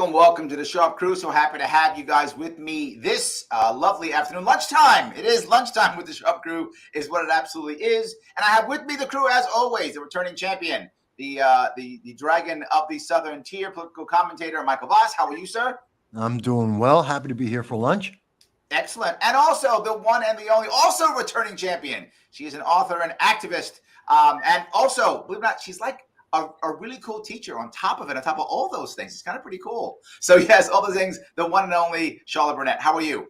Welcome to the Sharpe Crew. So happy to have you guys with me this lovely afternoon. Lunchtime. It is lunchtime with the Sharpe Crew is what it absolutely is. And I have with me the crew, as always, the returning champion, the dragon of the Southern Tier, political commentator, Michael Vass. How are you, sir? I'm doing well. Happy to be here for lunch. Excellent. And also the one and the only, also returning champion. She is an author and activist. And also, believe it or not, she's like a really cool teacher on top of it, on top of all those things. It's kind of pretty cool. So yes, all the things, the one and only Charla Burnett. How are you?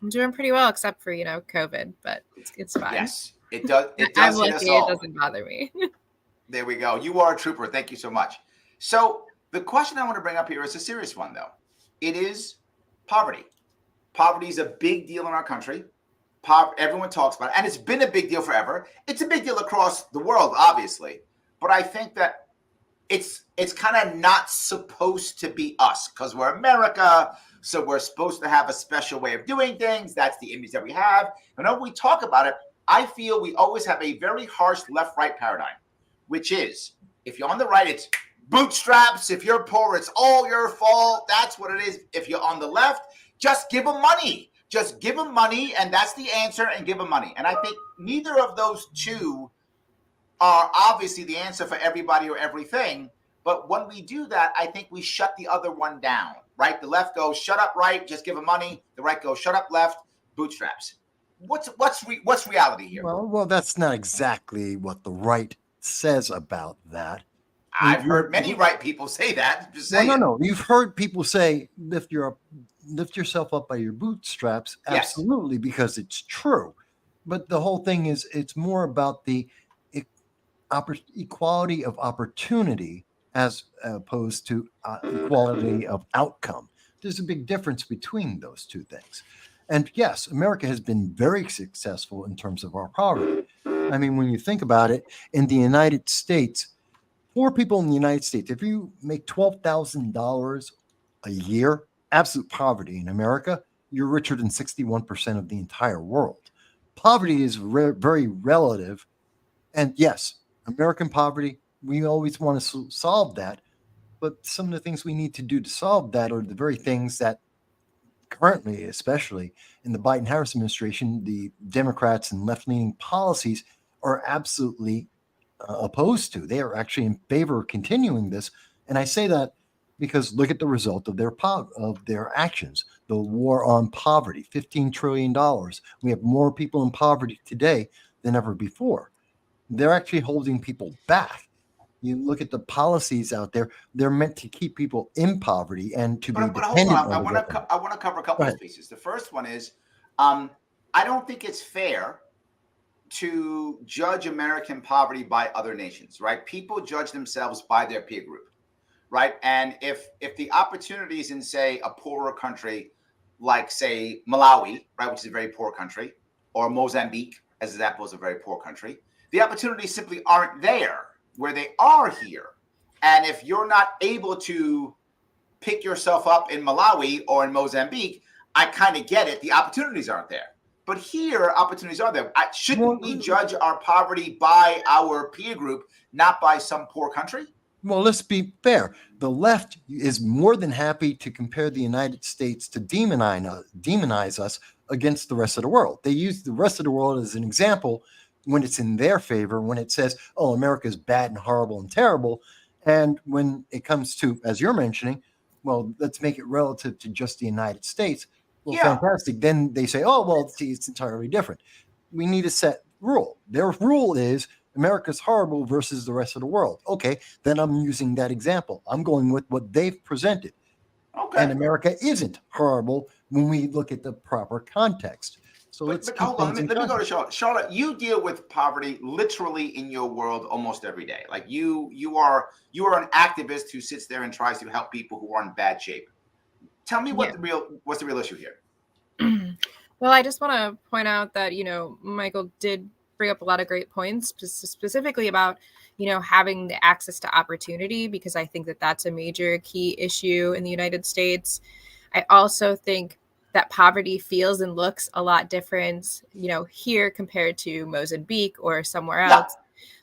I'm doing pretty well, except for, COVID, but it's fine. Yes, it does. I'm lucky it doesn't bother me. There we go. You are a trooper. Thank you so much. So the question I want to bring up here is a serious one, though. It is poverty. Poverty is a big deal in our country. Everyone talks about it, and it's been a big deal forever. It's a big deal across the world, obviously. But I think that it's kind of not supposed to be us because we're America. So we're supposed to have a special way of doing things. That's the image that we have. Whenever we talk about it, I feel we always have a very harsh left-right paradigm, which is if you're on the right, it's bootstraps. If you're poor, it's all your fault. That's what it is. If you're on the left, just give them money. Just give them money, and that's the answer, and give them money. And I think neither of those two are obviously the answer for everybody or everything. But when we do that, I think we shut the other one down, right? The left goes, shut up, right? Just give them money. The right goes, shut up, left, bootstraps. What's reality here? Well, that's not exactly what the right says about that. I've heard many right people say that. Just saying. No. You've heard people say, lift yourself up by your bootstraps. Absolutely, yes. Because it's true. But the whole thing is, it's more about the equality of opportunity as opposed to equality of outcome. There's a big difference between those two things. And yes, America has been very successful in terms of our poverty. I mean, when you think about it, in the United States, poor people in the United States, if you make $12,000 a year, absolute poverty in America, you're richer than 61% of the entire world. Poverty is very relative. And yes, American poverty, we always want to solve that. But some of the things we need to do to solve that are the very things that currently, especially in the Biden-Harris administration, the Democrats and left-leaning policies are absolutely opposed to. They are actually in favor of continuing this. And I say that because look at the result of their actions. The war on poverty, $15 trillion. We have more people in poverty today than ever before. They're actually holding people back. You look at the policies out there; they're meant to keep people in poverty and to be dependent on. I want to cover a couple of pieces. The first one is, I don't think it's fair to judge American poverty by other nations. Right? People judge themselves by their peer group, right? And if the opportunities in, say, a poorer country like, say, Malawi, right, which is a very poor country, or Mozambique, as example, is a very poor country. The opportunities simply aren't there where they are here. And if you're not able to pick yourself up in Malawi or in Mozambique, I kind of get it. The opportunities aren't there. But here, opportunities are there. Shouldn't we judge our poverty by our peer group, not by some poor country? Well, let's be fair. The left is more than happy to compare the United States to demonize us against the rest of the world. They use the rest of the world as an example when it's in their favor, when it says, oh, America is bad and horrible and terrible. And when it comes to, as you're mentioning, well, let's make it relative to just the United States. Well, fantastic. Then they say, oh, well, it's entirely different. We need a set rule. Their rule is America's horrible versus the rest of the world. Okay, then I'm using that example. I'm going with what they've presented. Okay. And America isn't horrible when we look at the proper context. So but hold on, let me go to Charlotte. Charlotte, you deal with poverty literally in your world almost every day. Like you are an activist who sits there and tries to help people who are in bad shape. Tell me what's the real issue here? Well, I just want to point out that, Michael did bring up a lot of great points, specifically about, having the access to opportunity, because I think that that's a major key issue in the United States. I also think that poverty feels and looks a lot different, here compared to Mozambique or somewhere Yeah. else,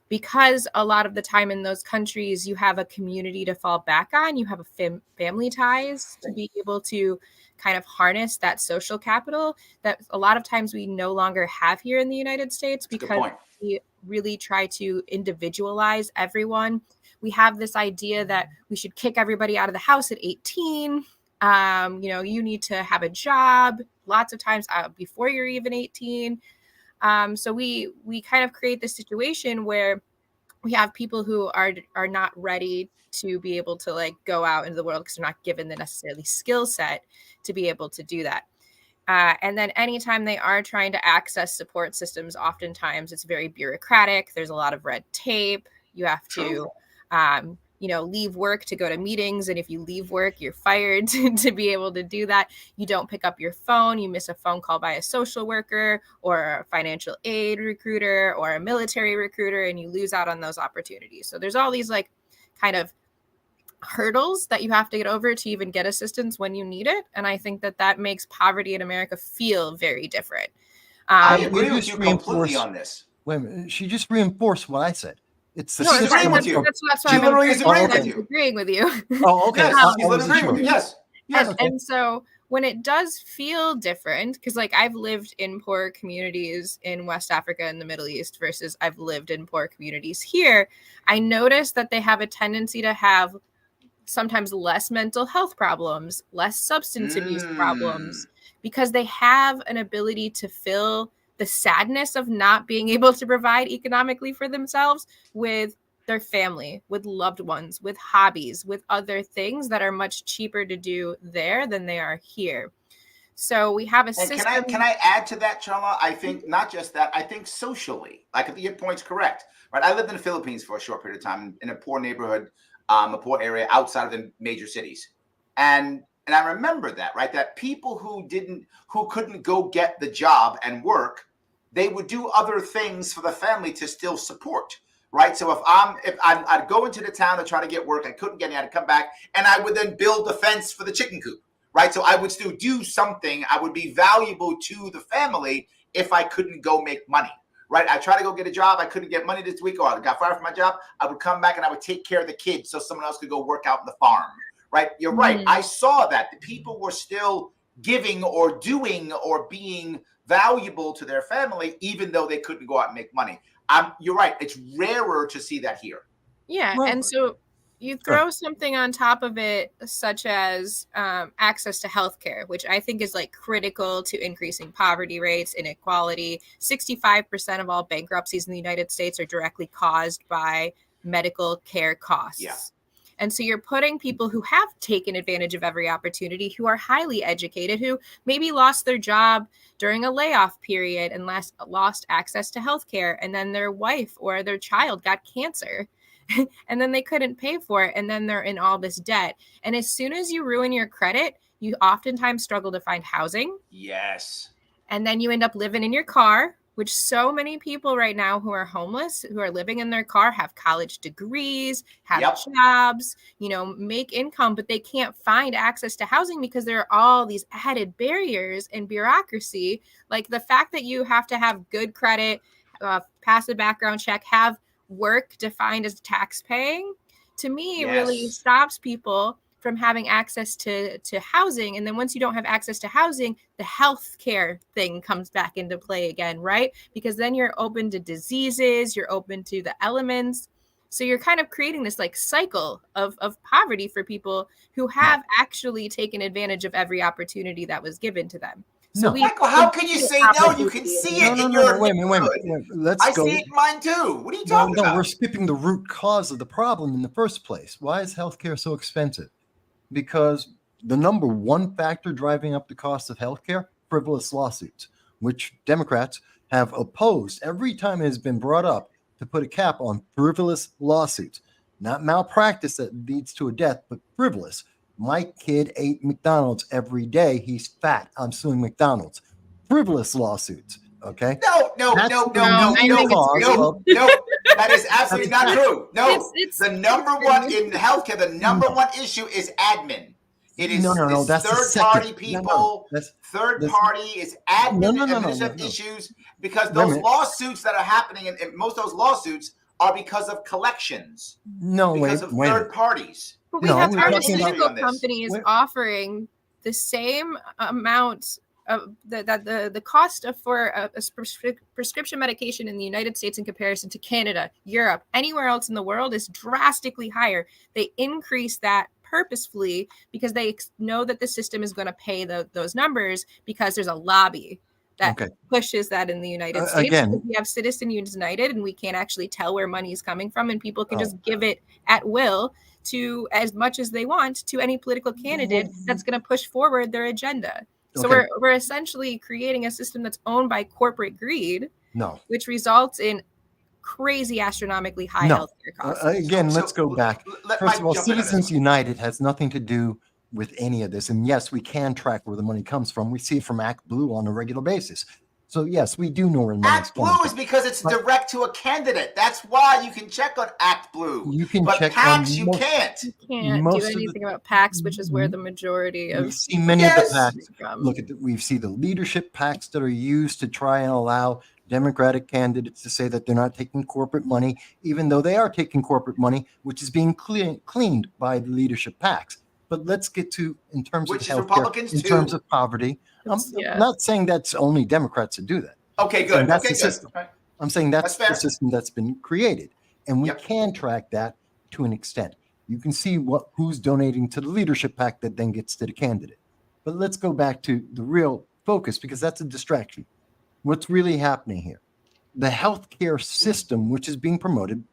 because a lot of the time in those countries, you have a community to fall back on, you have a family ties to be able to kind of harness that social capital that a lot of times we no longer have here in the United States, That's a good because point. we really try to individualize everyone. We have this idea that we should kick everybody out of the house at 18. You need to have a job lots of times before you're even 18. So we kind of create this situation where we have people who are not ready to be able to like go out into the world because they're not given the necessarily skill set to be able to do that. And then anytime they are trying to access support systems, oftentimes it's very bureaucratic. There's a lot of red tape. You have to, leave work to go to meetings. And if you leave work, you're fired to be able to do that. You don't pick up your phone. You miss a phone call by a social worker or a financial aid recruiter or a military recruiter, and you lose out on those opportunities. So there's all these like kind of hurdles that you have to get over to even get assistance when you need it. And I think that that makes poverty in America feel very different. I You agree with just you completely reinforced- on this. Wait a minute. She just reinforced what I said. It's the No, She's agreeing with you. of- That's She why literally is agreeing with you. agreeing with you. Oh, okay. Yes, I she's literally wasn't agreeing with sure. you. Yes. Yes. Okay. And so when it does feel different, because like I've lived in poor communities in West Africa and the Middle East versus I've lived in poor communities here, I notice that they have a tendency to have sometimes less mental health problems, less substance abuse problems, because they have an ability to fill the sadness of not being able to provide economically for themselves with their family, with loved ones, with hobbies, with other things that are much cheaper to do there than they are here. So we have a And system. can I add to that, Charla? I think not just that. I think socially, like your point's correct, right? I lived in the Philippines for a short period of time in a poor neighborhood, a poor area outside of the major cities, and I remember that, right? That people who couldn't go get the job and work, they would do other things for the family to still support. Right. So if I'd go into the town to try to get work, I couldn't get any, I'd come back and I would then build a fence for the chicken coop. Right. So I would still do something. I would be valuable to the family if I couldn't go make money. Right. I tried to go get a job. I couldn't get money this week, or I got fired from my job. I would come back and I would take care of the kids so someone else could go work out in the farm. Right. You're right. I saw that the people were still giving or doing or being valuable to their family, even though they couldn't go out and make money. You're right. It's rarer to see that here. Yeah. Well, And so you throw something on top of it, such as access to healthcare, which I think is like critical to increasing poverty rates, inequality. 65% of all bankruptcies in the United States are directly caused by medical care costs. Yeah. And so you're putting people who have taken advantage of every opportunity, who are highly educated, who maybe lost their job during a layoff period and lost access to healthcare, and then their wife or their child got cancer. And then they couldn't pay for it, and then they're in all this debt. And as soon as you ruin your credit, you oftentimes struggle to find housing. Yes. And then you end up living in your car, which so many people right now who are homeless, who are living in their car, have college degrees, have jobs, make income, but they can't find access to housing because there are all these added barriers and bureaucracy. Like the fact that you have to have good credit, pass a background check, have work defined as tax paying, to me really stops people from having access to housing. And then once you don't have access to housing, the healthcare thing comes back into play again, right? Because then you're open to diseases, you're open to the elements. So you're kind of creating this like cycle of poverty for people who have actually taken advantage of every opportunity that was given to them. So Michael, how can you say no? You can see it in your wait a minute. Let's go. I see it in mine too. What are you talking about? We're skipping the root cause of the problem in the first place. Why is healthcare so expensive? Because the number one factor driving up the cost of healthcare, frivolous lawsuits, which Democrats have opposed every time it has been brought up to put a cap on frivolous lawsuits. Not malpractice that leads to a death, but frivolous. My kid ate McDonald's every day. He's fat. I'm suing McDonald's. Frivolous lawsuits. Okay. No. That's the I leading think it's cause crazy. of- That is absolutely not true. No, It's the number one crazy. in healthcare, the number one issue is admin. It is No. That's the third-party second. people. Third That's- party is admin No. administrative issues because Wait a those minute. lawsuits that are happening, and most of those lawsuits are because of collections, No, because wait, of wait. third parties. But we No, have we're talking pharmaceutical about- companies Wait. offering the same amount of the cost of for a prescription medication in the United States in comparison to Canada, Europe, anywhere else in the world is drastically higher. They increase that purposefully because they know that the system is going to pay those numbers because there's a lobby that pushes that in the United States. Again, we have Citizens United and we can't actually tell where money is coming from, and people can just give it at will to as much as they want to any political candidate that's going to push forward their agenda. So we're essentially creating a system that's owned by corporate greed, which results in crazy astronomically high healthcare costs. Again, let's go back. First of all, Citizens United has nothing to do with any of this. And yes, we can track where the money comes from. We see it from Act Blue on a regular basis. So yes, we do know where money Act Blue is because it's direct to a candidate. That's why you can check on Act Blue. You can but check PACs, on you can't. You can't do anything about PACs, which is where the majority of. We see many of the PACs. Look at we see the leadership PACs that are used to try and allow Democratic candidates to say that they're not taking corporate money, even though they are taking corporate money, which is being cleaned by the leadership PACs. But let's get to in terms of healthcare, in terms of poverty. I'm not saying that's only Democrats that do that. Okay, good. That's okay, the good. system. I'm saying that's the system that's been created, and we can track that to an extent. You can see who's donating to the leadership PAC that then gets to the candidate. But let's go back to the real focus because that's a distraction. What's really happening here? The healthcare system, which is being promoted,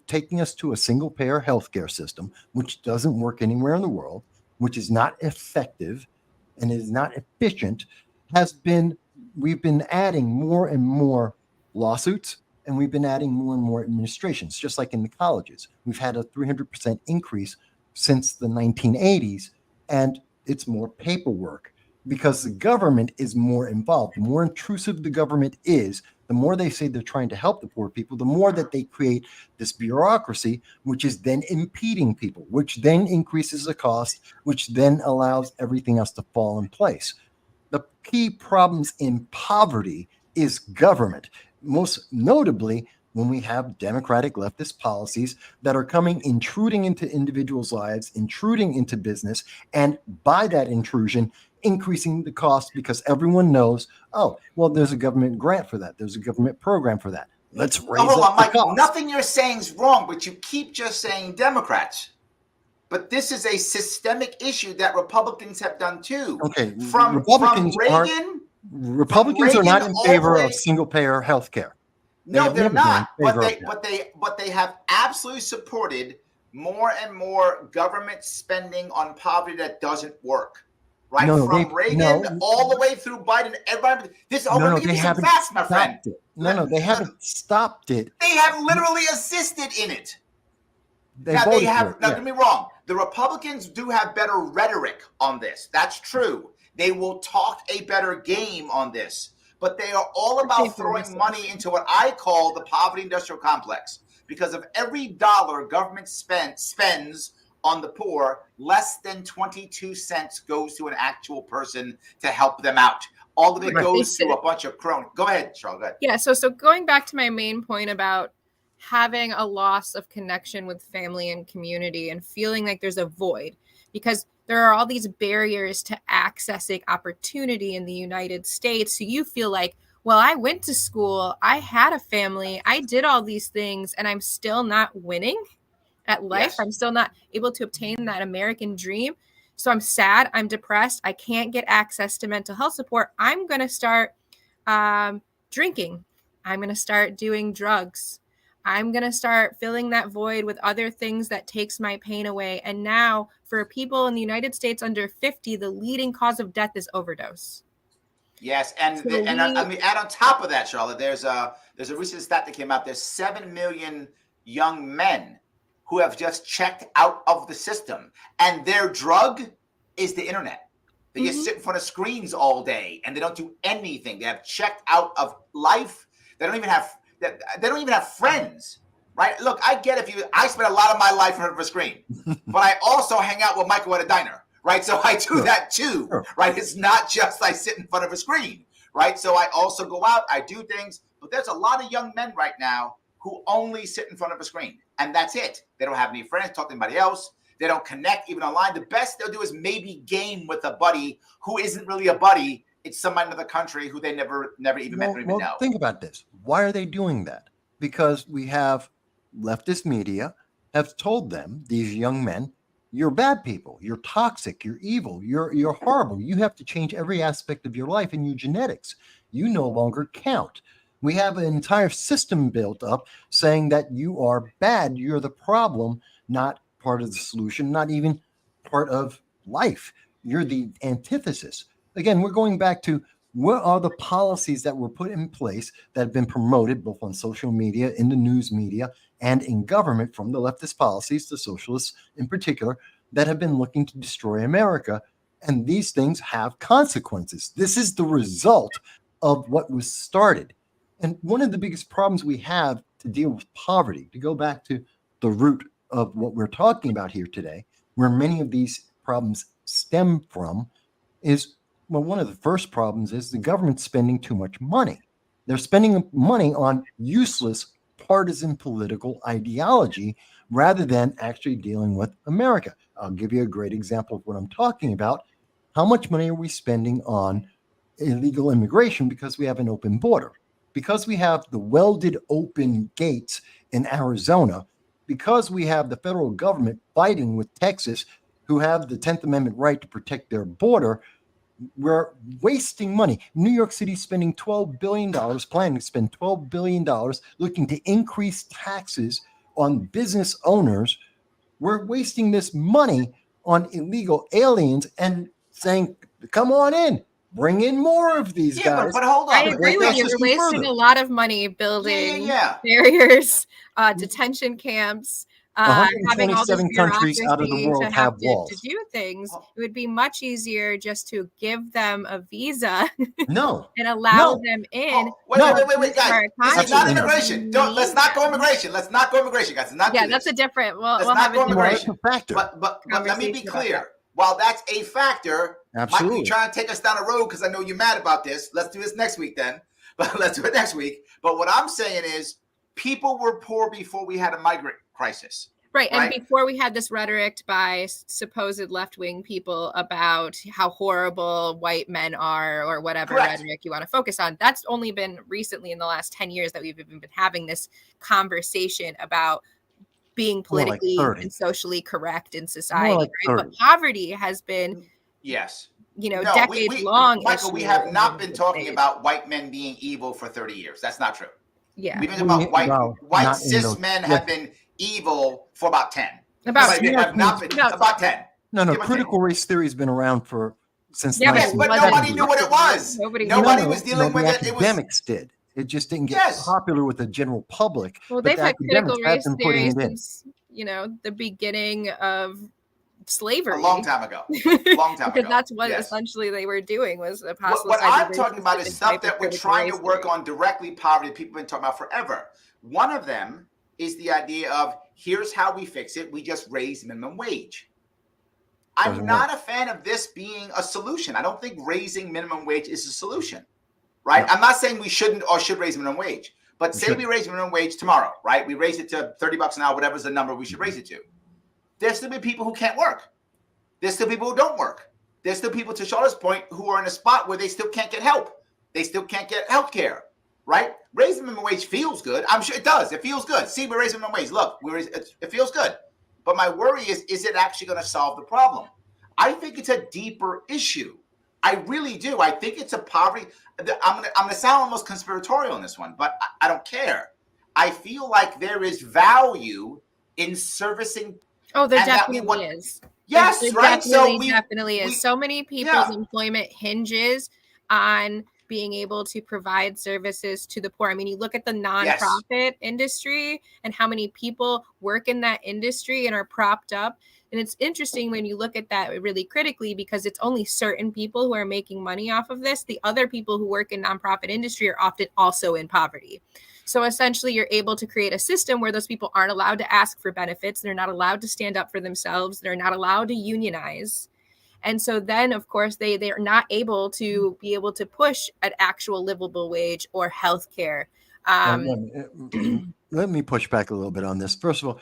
taking us to a single-payer healthcare system, which doesn't work anywhere in the world, which is not effective and is not efficient, we've been adding more and more lawsuits, and we've been adding more and more administrations, just like in the colleges. We've had a 300% increase since the 1980s, and it's more paperwork because the government is more involved. The more intrusive the government is, the more they say they're trying to help the poor people, the more that they create this bureaucracy, which is then impeding people, which then increases the cost, which then allows everything else to fall in place. The key problems in poverty is government, most notably when we have democratic leftist policies that are intruding into individuals' lives, intruding into business, and by that intrusion, increasing the cost because everyone knows, there's a government grant for that. There's a government program for that. Let's raise hold on, Mike. cost. Nothing you're saying is wrong, but you keep just saying Democrats. But this is a systemic issue that Republicans have done too. Okay, Republicans are not in favor of single-payer health care. No, they're not. But they have absolutely supported more and more government spending on poverty that doesn't work. Right, from Reagan all the way through Biden, everybody. They haven't facts, my friend. They haven't stopped it. They have literally assisted in it. Now, don't get me wrong. The Republicans do have better rhetoric on this. That's true. They will talk a better game on this. But they are all about throwing money into what I call the poverty industrial complex. Because of every dollar government spends on the poor, less than 22 cents goes to an actual person to help them out. All of it goes to a bunch of cronies. Go ahead, Charla. Go ahead. Yeah, so going back to my main point about having a loss of connection with family and community and feeling like there's a void, because there are all these barriers to accessing opportunity in the United States. So you feel like, well, I went to school, I had a family, I did all these things, and I'm still not winning at life. Yes. I'm still not able to obtain that American dream. So I'm sad, I'm depressed, I can't get access to mental health support. I'm going to start drinking. I'm going to start doing drugs. I'm going to start filling that void with other things that takes my pain away. And now for people in the United States under 50, the leading cause of death is overdose. Yes, and add on top of that, Charlotte, there's a recent stat that came out. There's 7 million young men who have just checked out of the system, and their drug is the internet. They just sit in front of screens all day and they don't do anything. They have checked out of life. They don't even have friends, right? Look, I get I spend a lot of my life in front of a screen, but I also hang out with Michael at a diner, right? So I do that too, right? It's not just I sit in front of a screen, right? So I also go out, I do things, but there's a lot of young men right now who only sit in front of a screen and that's it. They don't have any friends, talk to anybody else. They don't connect even online. The best they'll do is maybe game with a buddy who isn't really a buddy. It's somebody in another country who they never even met or even know. Think about this. Why are they doing that? Because we have leftist media have told them, these young men, you're bad people, you're toxic, you're evil, you're horrible. You have to change every aspect of your life and your genetics. You no longer count. We have an entire system built up saying that you are bad, you're the problem, not part of the solution, not even part of life. You're the antithesis. Again, we're going back to what are the policies that were put in place that have been promoted both on social media, in the news media, and in government from the leftist policies, the socialists in particular, that have been looking to destroy America. And these things have consequences. This is the result of what was started. And one of the biggest problems we have to deal with poverty, to go back to the root of what we're talking about here today, where many of these problems stem from, is, well, one of the first problems is the government's spending too much money. They're spending money on useless partisan political ideology rather than actually dealing with America. I'll give you a great example of what I'm talking about. How much money are we spending on illegal immigration because we have an open border? Because we have the welded open gates in Arizona, because we have the federal government fighting with Texas, who have the 10th Amendment right to protect their border, we're wasting money. New York City spending $12 billion, planning to spend $12 billion, looking to increase taxes on business owners. We're wasting this money on illegal aliens and saying, come on in. Bring in more of these guys. But hold on. I agree with you. We're wasting a lot of money building barriers, detention camps, having all this 127 countries out of the world have walls. to do things. It would be much easier just to give them a visa and allow them in. Wait, guys. This is not immigration. Let's not go immigration. Let's not go immigration, guys. That's a different. Let's not go immigration. But let me be clear. While that's a factor, absolutely, Mike, you trying to take us down a road because I know you're mad about this. Let's do this next week then. But let's do it next week. But what I'm saying is people were poor before we had a migrant crisis. Right. And before we had this rhetoric by supposed left-wing people about how horrible white men are or whatever rhetoric you want to focus on. That's only been recently in the last 10 years that we've even been having this conversation about being politically and socially correct in society, right? But poverty has been, decades long. Michael, we have not been talking about white men being evil for 30 years. That's not true. Yeah, we've been talking about white cis men have been evil for about 10. About 10. No, critical race theory has been around since. But nobody knew what it was. Nobody was dealing with it. Academics did. It just didn't get popular with the general public. Well, they've had critical race theory since, the beginning of slavery. A long time ago. Because that's what essentially they were doing was apostatizing. What I'm talking about is stuff that we're trying to work on directly poverty people have been talking about forever. One of them is the idea of here's how we fix it. We just raise minimum wage. I'm not a fan of this being a solution. I don't think raising minimum wage is a solution. Right? No. I'm not saying we shouldn't or should raise minimum wage, but say we raise minimum wage tomorrow, right? We raise it to $30 an hour, whatever's the number we should raise it to. There's still be people who can't work. There's still people who don't work. There's still people, to Charlotte's point, who are in a spot where they still can't get help. They still can't get health care, right? Raising minimum wage feels good. I'm sure it does. It feels good. See, we're raising minimum wage. Look, it feels good. But my worry is it actually going to solve the problem? I think it's a deeper issue. I really do. I think it's a poverty. I'm gonna sound almost conspiratorial in this one, but I don't care. I feel like there is value in servicing. Oh, there definitely is. Yes, there right. Definitely is. So many people's employment hinges on being able to provide services to the poor. I mean, you look at the nonprofit industry and how many people work in that industry and are propped up. And it's interesting when you look at that really critically, because it's only certain people who are making money off of this. The other people who work in nonprofit industry are often also in poverty. So essentially, you're able to create a system where those people aren't allowed to ask for benefits. They're not allowed to stand up for themselves. They're not allowed to unionize. And so then, of course, they are not able to be able to push an actual livable wage or healthcare. Let me push back a little bit on this. First of all,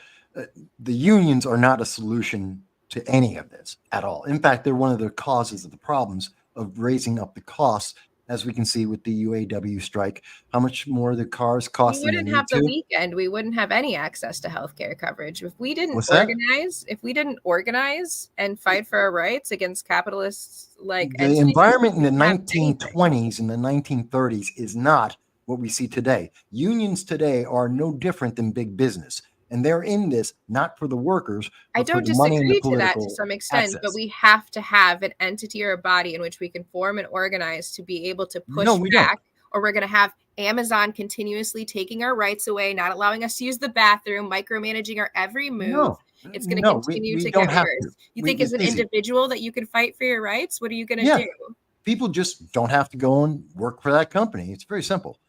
the unions are not a solution to any of this at all. In fact, they're one of the causes of the problems of raising up the costs, as we can see with the UAW strike. How much more the cars cost? We wouldn't have the weekend. We wouldn't have any access to healthcare coverage if we didn't organize. If we didn't organize and fight for our rights against capitalists, like the environment in the 1920s and the 1930s is not what we see today. Unions today are no different than big business. And they're in this not for the workers. I don't disagree to that to some extent, but we have to have an entity or a body in which we can form and organize to be able to push back, or we're going to have Amazon continuously taking our rights away, not allowing us to use the bathroom, micromanaging our every move. It's going to continue to get worse. You think as an individual that you can fight for your rights? What are you going to do? People just don't have to go and work for that company. It's very simple.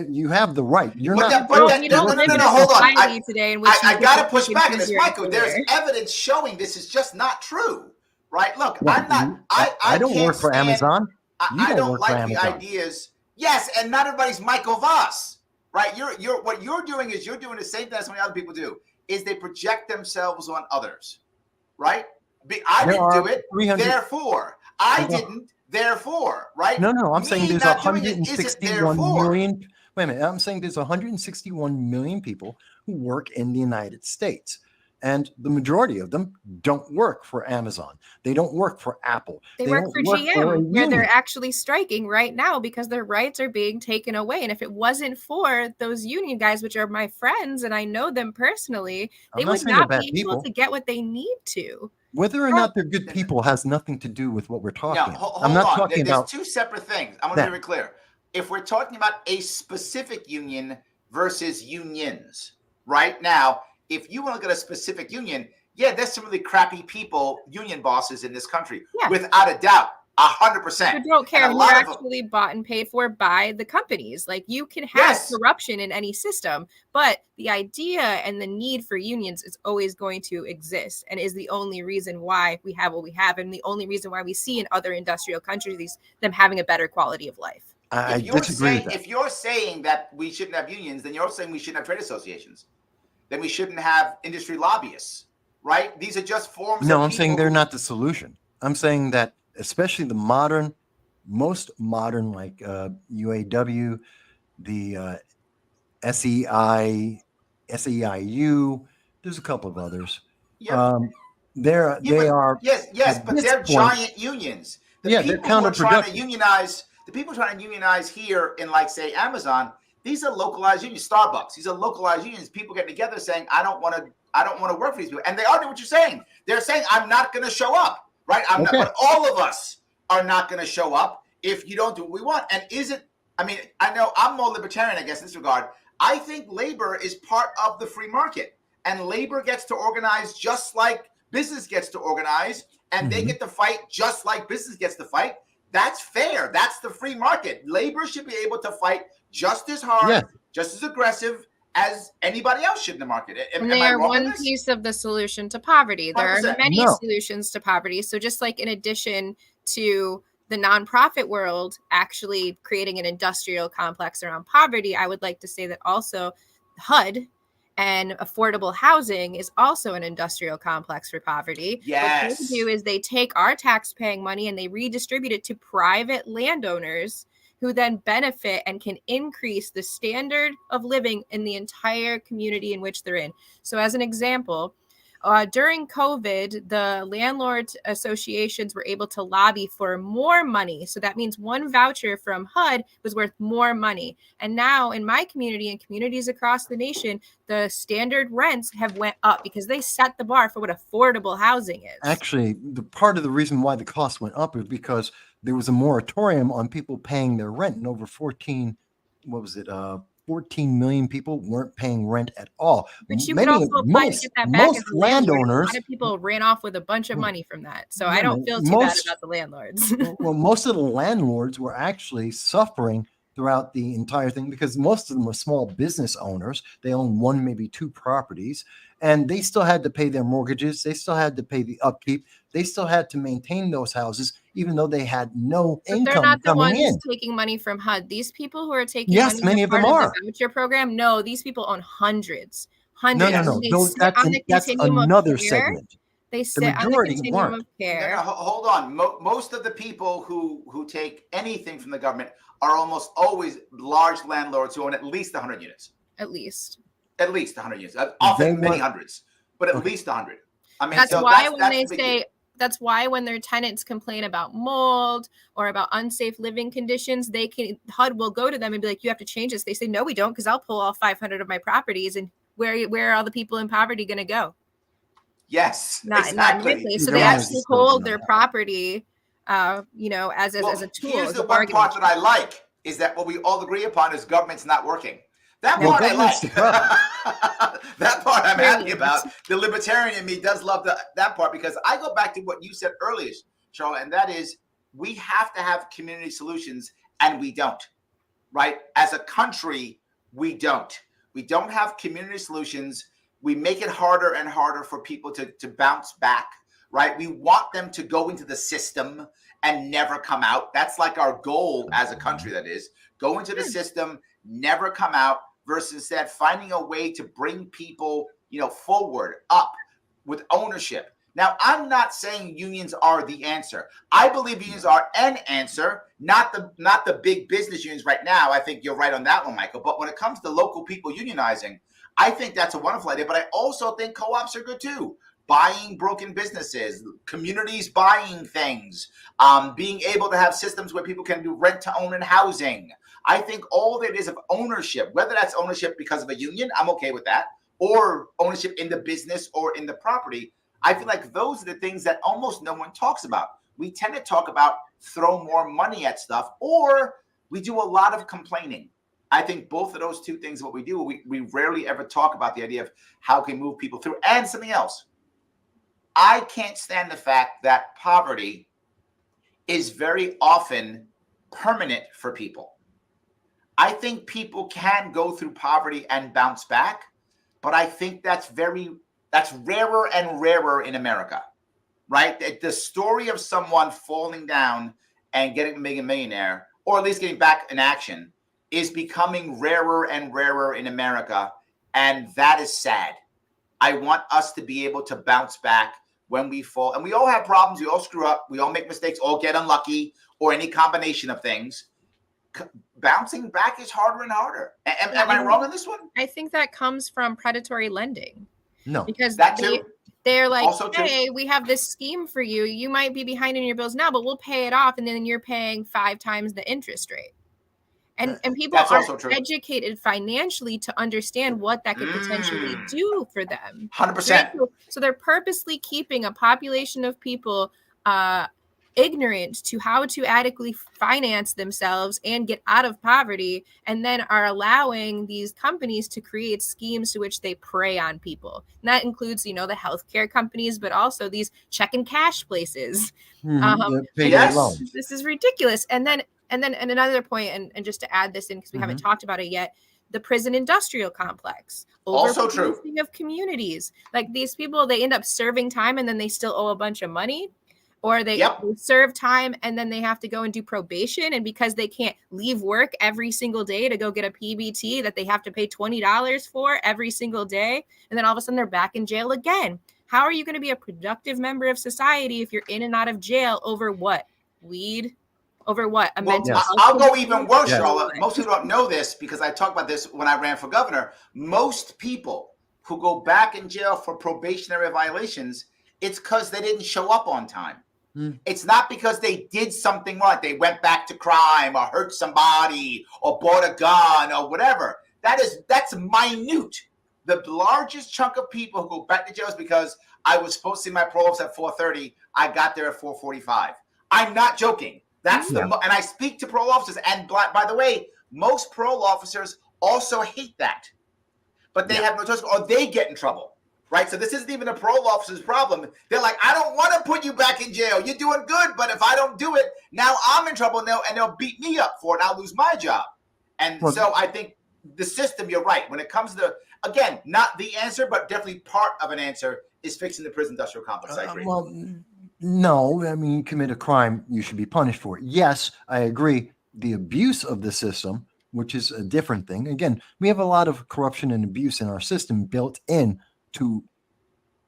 You have the right. You're not. No, hold on. I got to push back on this, Michael. There's evidence showing this is just not true, right? Look, I'm not. I don't work for Amazon. I don't like the ideas. Yes, and not everybody's Michael Vass, right? What you're doing is you're doing the same thing as so many other people do. Is they project themselves on others, right? I didn't do it, therefore I didn't. Therefore, right? No, I'm saying there's 161 million. Wait a minute. I'm saying there's 161 million people who work in the United States. And the majority of them don't work for Amazon. They don't work for Apple. They work for GM, where they're actually striking right now because their rights are being taken away. And if it wasn't for those union guys, which are my friends, and I know them personally, they would not be able to get what they need to. Whether or not they're good people has nothing to do with what we're talking about. I'm not talking about. There's two separate things. I'm going to be very clear. If we're talking about a specific union versus unions, right now, if you want to look at a specific union, there's some really crappy people, union bosses in this country, without a doubt, 100%. You don't care who are actually bought and paid for by the companies. Like, you can have corruption in any system, but the idea and the need for unions is always going to exist, and is the only reason why we have what we have, and the only reason why we see in other industrial countries them having a better quality of life. I disagree with that. If you're saying that we shouldn't have unions, then you're saying we shouldn't have trade associations. Then we shouldn't have industry lobbyists, right? These are just forms. No, I'm saying they're not the solution. I'm saying that especially the most modern, like UAW, the SEIU, there's a couple of others. They are. Yes, but they're giant unions. They're counterproductive. The people trying to unionize here in, like, say, Amazon, these are localized unions. Starbucks, these are localized unions. People get together saying, I don't want to work for these people. And they are doing what you're saying. They're saying, I'm not going to show up, right? I'm not, but all of us are not going to show up if you don't do what we want. And I know I'm more libertarian, I guess, in this regard. I think labor is part of the free market, and labor gets to organize just like business gets to organize, and they get to fight just like business gets to fight. That's fair. That's the free market. Labor should be able to fight just as hard, just as aggressive as anybody else should in the market. And they are one piece of the solution to poverty. There are many solutions to poverty. So just like in addition to the nonprofit world actually creating an industrial complex around poverty, I would like to say that also HUD and affordable housing is also an industrial complex for poverty. Yes. What they do is they take our tax-paying money and they redistribute it to private landowners who then benefit and can increase the standard of living in the entire community in which they're in. So as an example, during COVID, the landlord associations were able to lobby for more money. So that means one voucher from HUD was worth more money. And now in my community and communities across the nation, the standard rents have went up because they set the bar for what affordable housing is. Actually, the part of the reason why the cost went up is because there was a moratorium on people paying their rent, and over 14 million people weren't paying rent at all. But you could also apply to get that back as most a landlord. A landowners, lot of people ran off with a bunch of money from that. So I don't feel too bad about the landlords. well, most of the landlords were actually suffering throughout the entire thing because most of them were small business owners. They own one, maybe two properties, and they still had to pay their mortgages. They still had to pay the upkeep. They still had to maintain those houses, even though they had no income they're not the coming ones in. taking money from HUD. These people who are taking Yes, money many as of them part are. the voucher program, no, these people own hundreds. No. That's another segment. They sit on the majority continuum weren't. of care. No, hold on. Most of the people who take anything from the government are almost always large landlords who own at least 100 units. At least 100 units. Often many hundreds, but at least 100. I mean, that's why when they say that's why when their tenants complain about mold or about unsafe living conditions, HUD will go to them and be like, you have to change this. They say, no, we don't, because I'll pull all 500 of my properties, and where are all the people in poverty going to go? Yes, not quickly. So they actually hold their property, as a tool. Here's the one part that I like is that what we all agree upon is government's not working. That part I like. That part I'm happy about. The libertarian in me does love that part, because I go back to what you said earlier, Charla, and that is we have to have community solutions, and we don't. Right? As a country, we don't. We don't have community solutions. We make it harder and harder for people to bounce back, right? We want them to go into the system and never come out. That's like our goal as a country, that is. Go into the system, never come out, versus that finding a way to bring people, forward, up with ownership. Now, I'm not saying unions are the answer. I believe unions are an answer, not the big business unions right now. I think you're right on that one, Michael. But when it comes to local people unionizing, I think that's a wonderful idea, but I also think co-ops are good too. Buying broken businesses, communities buying things, being able to have systems where people can do rent to own and housing. I think all that is of ownership, whether that's ownership because of a union, I'm okay with that, or ownership in the business or in the property. I feel like those are the things that almost no one talks about. We tend to talk about throw more money at stuff, or we do a lot of complaining. I think both of those two things, what we do, we rarely ever talk about the idea of how can move people through. And something else, I can't stand the fact that poverty is very often permanent for people. I think people can go through poverty and bounce back, but I think that's rarer and rarer in America, right? The story of someone falling down and getting a millionaire, or at least getting back in action, is becoming rarer and rarer in America, and that is sad. I want us to be able to bounce back when we fall. And we all have problems. We all screw up. We all make mistakes, all get unlucky, or any combination of things. Bouncing back is harder and harder. Am I wrong on this one? I think that comes from predatory lending. No. Because they're like, hey, we have this scheme for you. You might be behind in your bills now, but we'll pay it off, and then you're paying 5 times the interest rate. And people aren't educated financially to understand what that could potentially do for them. 100%. Right? So they're purposely keeping a population of people ignorant to how to adequately finance themselves and get out of poverty, and then are allowing these companies to create schemes to which they prey on people. And that includes, the healthcare companies, but also these check and cash places. This is ridiculous. And then another point, and just to add this in, because we haven't talked about it yet, the prison industrial complex. Also true. Of communities. Like, these people, they end up serving time and then they still owe a bunch of money. Or they serve time and then they have to go and do probation. And because they can't leave work every single day to go get a PBT that they have to pay $20 for every single day, and then all of a sudden they're back in jail again. How are you going to be a productive member of society if you're in and out of jail over what? Weed? Over what? I'll go even worse, Charlotte. Most people don't know this because I talked about this when I ran for governor. Most people who go back in jail for probationary violations, it's because they didn't show up on time. It's not because they did something wrong. They went back to crime or hurt somebody or bought a gun or whatever. That's minute. The largest chunk of people who go back to jail is because I was supposed to see my paroles at 4:30. I got there at 4:45. I'm not joking. That's Yeah. and I speak to parole officers, and by the way, most parole officers also hate that, but they have no choice, or they get in trouble, right? So this isn't even a parole officer's problem. They're like, I don't want to put you back in jail. You're doing good, but if I don't do it, now I'm in trouble, and they'll beat me up for it. I'll lose my job. And so I think the system, you're right. When it comes to, again, not the answer, but definitely part of an answer is fixing the prison industrial complex. I agree. Well, no, I mean, you commit a crime, you should be punished for it. Yes, I agree. The abuse of the system, which is a different thing. Again, we have a lot of corruption and abuse in our system built in to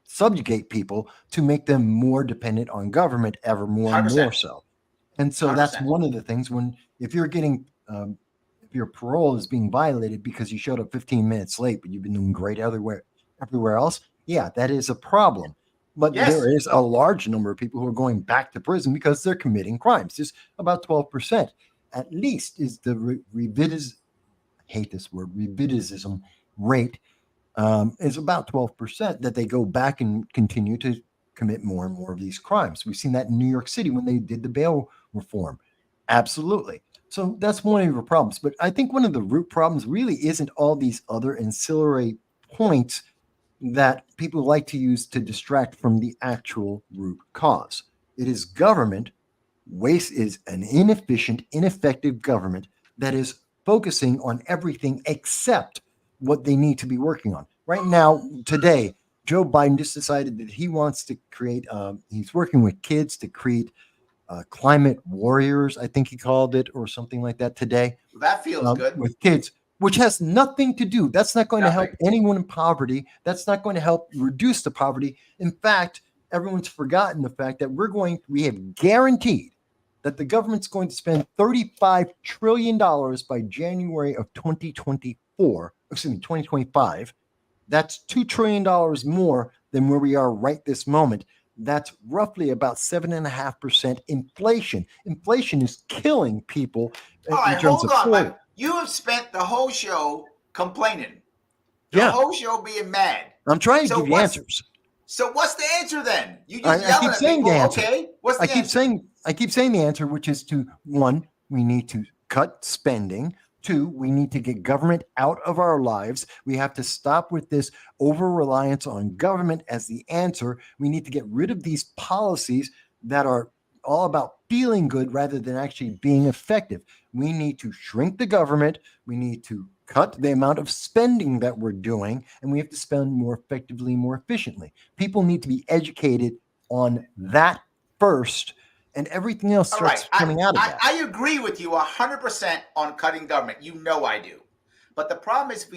subjugate people to make them more dependent on government, ever more and 100%. more so. And so that's 100%. one of the things if you're getting, if your parole is being violated because you showed up 15 minutes late, but you've been doing great everywhere else. Yeah, that is a problem. But there is a large number of people who are going back to prison because they're committing crimes. Just about 12% at least is the recidivism rate is about 12% that they go back and continue to commit more and more of these crimes. We've seen that in New York City when they did the bail reform. Absolutely. So that's one of the problems. But I think one of the root problems really isn't all these other ancillary points that people like to use to distract from the actual root cause. It is government. Waste is an inefficient, ineffective government that is focusing on everything except what they need to be working on. Right now, today, Joe Biden just decided that he wants to create, he's working with kids to create climate warriors, I think he called it, or something like that today. That feels good. With kids, which has nothing to do. That's not going to help anyone in poverty. That's not going to help reduce the poverty. In fact, everyone's forgotten the fact that we have guaranteed that the government's going to spend $35 trillion by January of 2025. That's $2 trillion more than where we are right this moment. That's roughly about 7.5% inflation. Inflation is killing people. All right, hold on, Mike. You have spent the whole show complaining. The whole show being mad. I'm trying to give you answers. So what's the answer then? You just I keep saying the answer. Okay, what's the answer? I keep saying the answer, which is to, one, we need to cut spending. Two, we need to get government out of our lives. We have to stop with this over-reliance on government as the answer. We need to get rid of these policies that are all about feeling good rather than actually being effective. We need to shrink the government. We need to cut the amount of spending that we're doing, and we have to spend more effectively, more efficiently. People need to be educated on that first, and everything else starts coming out of that. I agree with you 100% on cutting government. You know I do. But the problem is if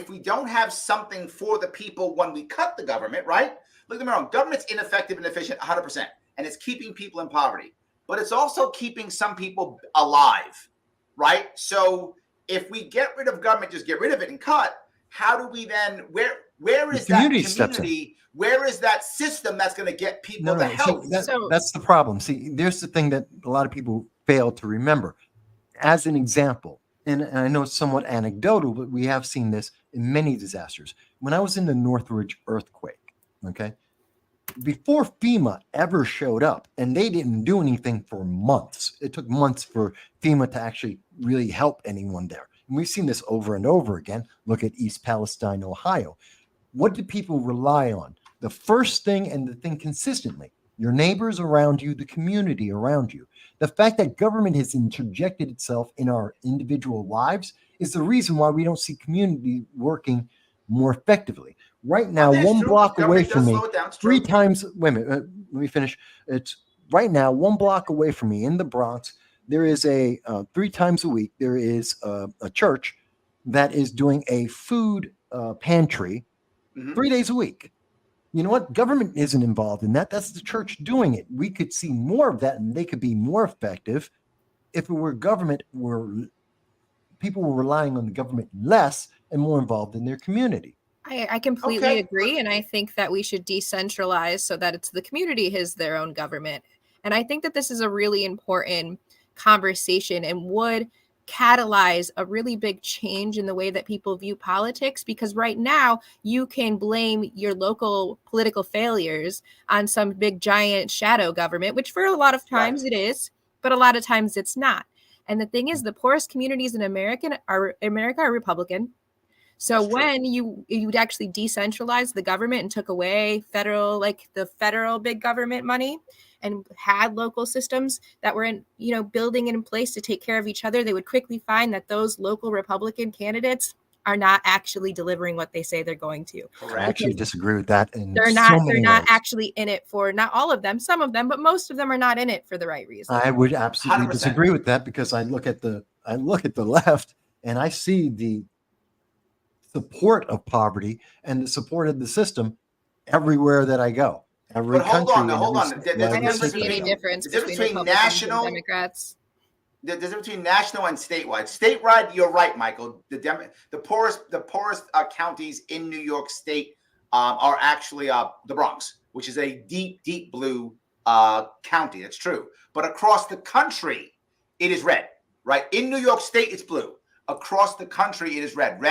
we don't have something for the people when we cut the government, right? Look at me wrong. Government's ineffective and efficient 100%, and it's keeping people in poverty. But it's also keeping some people alive, right? So if we get rid of government, just get rid of it and cut, how do we then, where is that community? Where is that system that's going to get people the help? That's the problem. See, there's the thing that a lot of people fail to remember. As an example, and I know it's somewhat anecdotal, but we have seen this in many disasters. When I was in the Northridge earthquake, okay, before FEMA ever showed up, and they didn't do anything for months. It took months for FEMA to actually really help anyone there. And we've seen this over and over again. Look at East Palestine, Ohio. What do people rely on? The first thing and the thing consistently, your neighbors around you, the community around you. The fact that government has interjected itself in our individual lives is the reason why we don't see community working more effectively. Right now, one block away from me, three times, wait a minute, let me finish. It's right now, 1 block away from me in the Bronx, there is 3 times a week, there is a church that is doing a food pantry 3 days a week. You know what? Government isn't involved in that. That's the church doing it. We could see more of that, and they could be more effective if it were government, people were relying on the government less and more involved in their community. I completely agree. And I think that we should decentralize so that it's the community has their own government. And I think that this is a really important conversation and would catalyze a really big change in the way that people view politics, because right now you can blame your local political failures on some big giant shadow government, which for a lot of times it is, but a lot of times it's not. And the thing is, the poorest communities in America are Republican. So when you actually decentralized the government and took away the federal big government money and had local systems that were building in place to take care of each other, they would quickly find that those local Republican candidates are not actually delivering what they say they're going to. Correct. I actually disagree with that. And they're not actually in it for, not all of them, some of them, but most of them are not in it for the right reason. I would absolutely 100%. disagree with that, because I look at the left and I see the support of poverty and the support of the system everywhere that I go. Every But hold country. on. I don't see any difference between Republicans and Democrats. The difference between national and statewide. Statewide, you're right, Michael. The poorest counties in New York State are actually the Bronx, which is a deep blue county. That's true. But across the country, it is red. Right? In New York State, it's blue. Across the country, it is red.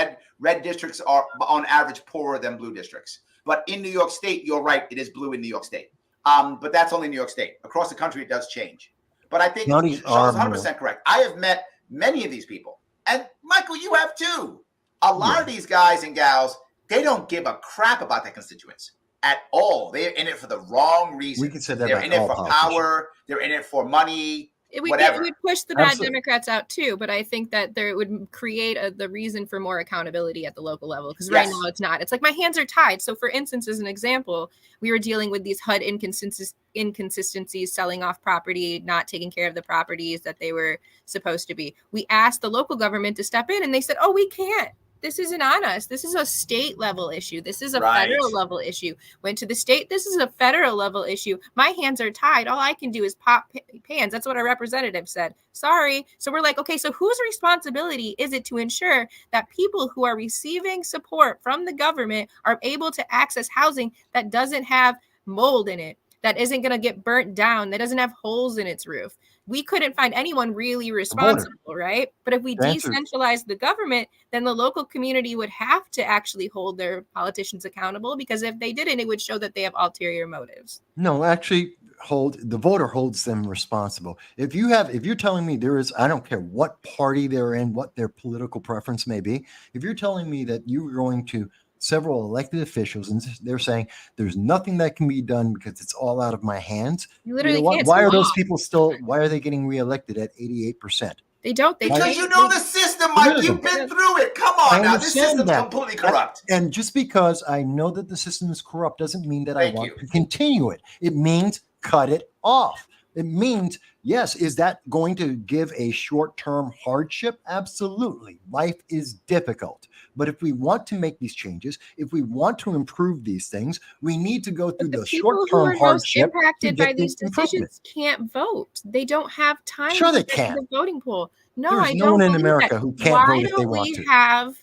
Red districts are on average poorer than blue districts. But in New York State, you're right, it is blue in New York State. But that's only New York State. Across the country, it does change. But I think Charles is 100% correct. I have met many of these people. And Michael, you have too. A lot of these guys and gals, they don't give a crap about their constituents at all. They're in it for the wrong reason. We can say that they're about in it all for power. They're in it for money. It would push the bad Absolutely. Democrats out too, but I think that it would create the reason for more accountability at the local level, because right now it's not. It's like my hands are tied. So for instance, as an example, we were dealing with these HUD inconsistencies, selling off property, not taking care of the properties that they were supposed to be. We asked the local government to step in and they said, oh, we can't. This isn't on us. This is a state level issue. This is a federal level issue. Went to the state. This is a federal level issue. My hands are tied. All I can do is pop pans. That's what our representative said. Sorry. So we're like, okay, so whose responsibility is it to ensure that people who are receiving support from the government are able to access housing that doesn't have mold in it, that isn't going to get burnt down, that doesn't have holes in its roof? We couldn't find anyone really responsible, right? But if we decentralize the government, then the local community would have to actually hold their politicians accountable, because if they didn't, it would show that they have ulterior motives. No, actually, the voter holds them responsible. If you're telling me I don't care what party they're in, what their political preference may be, if you're telling me that you're going to several elected officials and they're saying there's nothing that can be done because it's all out of my hands. You literally can't. Why are those people why are they getting reelected at 88%? They don't. Because you know the system, Mike. You've been through it. Come on now. This system's completely corrupt. And just because I know that the system is corrupt doesn't mean that I want to continue it. It means cut it off. It means, yes, is that going to give a short-term hardship? Absolutely. Life is difficult. But if we want to make these changes, if we want to improve these things, we need to go through the short-term hardship. People who are most impacted by these decisions can't vote. They don't have time to get to the voting pool. No, There's no one in America who can't vote if they want to. Why don't we have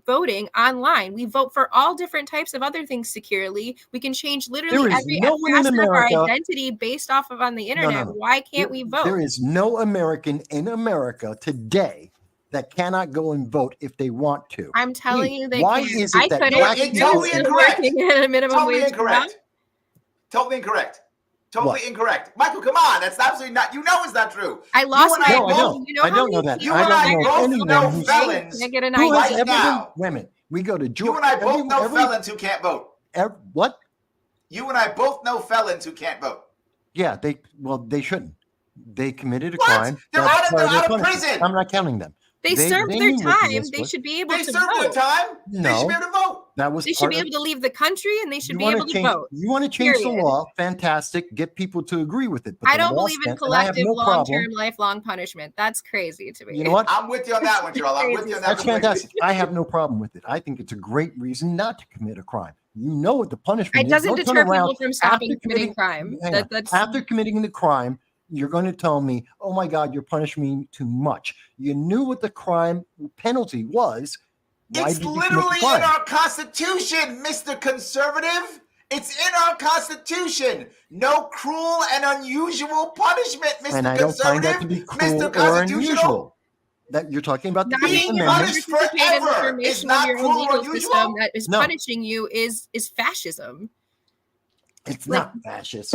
voting online? We vote for all different types of other things securely. We can change literally every aspect of our identity based off of on the internet. Why can't we vote? There is no American in America today that cannot go and vote if they want to. I'm telling you, why is it that it's totally incorrect? Totally incorrect. Totally incorrect. Totally incorrect. Michael, come on. That's absolutely not. You know it's not true. I lost my vote. I don't know that. You and I both know felons. Can I get an idea? Right now. Women. We go to Georgia. You and I both know felons who can't vote. What? You and I both know felons who can't vote. Yeah, they shouldn't. They committed a crime. They're out of prison. I'm not counting them. They served their time. They should be able to vote. They served their time? No. They should be able to vote. They should be able to leave the country, and they should be able to vote. You want to change the law? Fantastic. Get people to agree with it. But I don't believe in collective, long-term, lifelong punishment. That's crazy to me. You know what? I'm with you on that one, Charla. I'm with you on that. That's fantastic. I have no problem with it. I think it's a great reason not to commit a crime. You know what the punishment is. It doesn't deter people from stopping committing crime. After committing the crime, you're going to tell me, oh my God, you're punishing me too much. You knew what the crime penalty was. It's literally in our Constitution, Mr. Conservative. It's in our Constitution. No cruel and unusual punishment, Mr. And I don't find that to be cruel or unusual. That you're talking about the Not Eighth being able to Amendment. punished participate in the forever is formation of not your own cruel or legal unusual? system that is No. punishing you is fascism. It's Like- not fascist.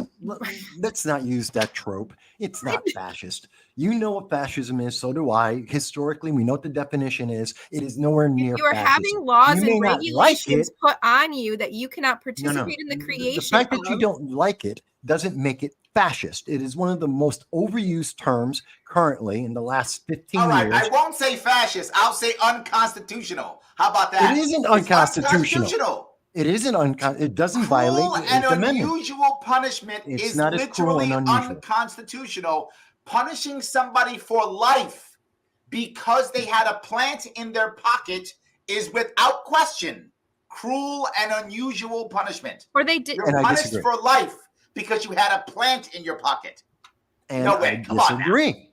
Let's not use that trope. It's not fascist. You know what fascism is, so do I. Historically, we know what the definition is. It is nowhere near You are fascism. having laws You may and not like regulations it. put on you that you cannot No, participate no. in the The creation fact that you of. don't like it doesn't make it fascist. It is one of the most overused terms currently in the last 15 All right, years. I won't say fascist. I'll say unconstitutional. How about that? It isn't It's unconstitutional. It isn't it doesn't violate Cruel the and Eighth Amendment. unusual punishment It's is not as cruel literally and unusual. unconstitutional. Punishing somebody for life because they had a plant in their pocket is without question cruel and unusual punishment. Or they did. You're And I punished disagree. for life because you had a plant in your pocket. And No way. I Come on now. disagree.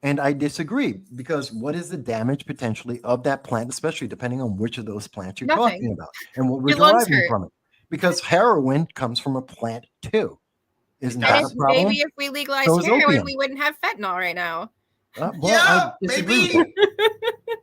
And I disagree because what is the damage potentially of that plant, especially depending on which of those plants you're Nothing. talking about and what we're Your lungs deriving hurt. from it? Because heroin comes from a plant too. Isn't It that does. a problem? Maybe if we legalized So is heroin, opium. we wouldn't have fentanyl right now. Well, Yeah, I disagree maybe. with that.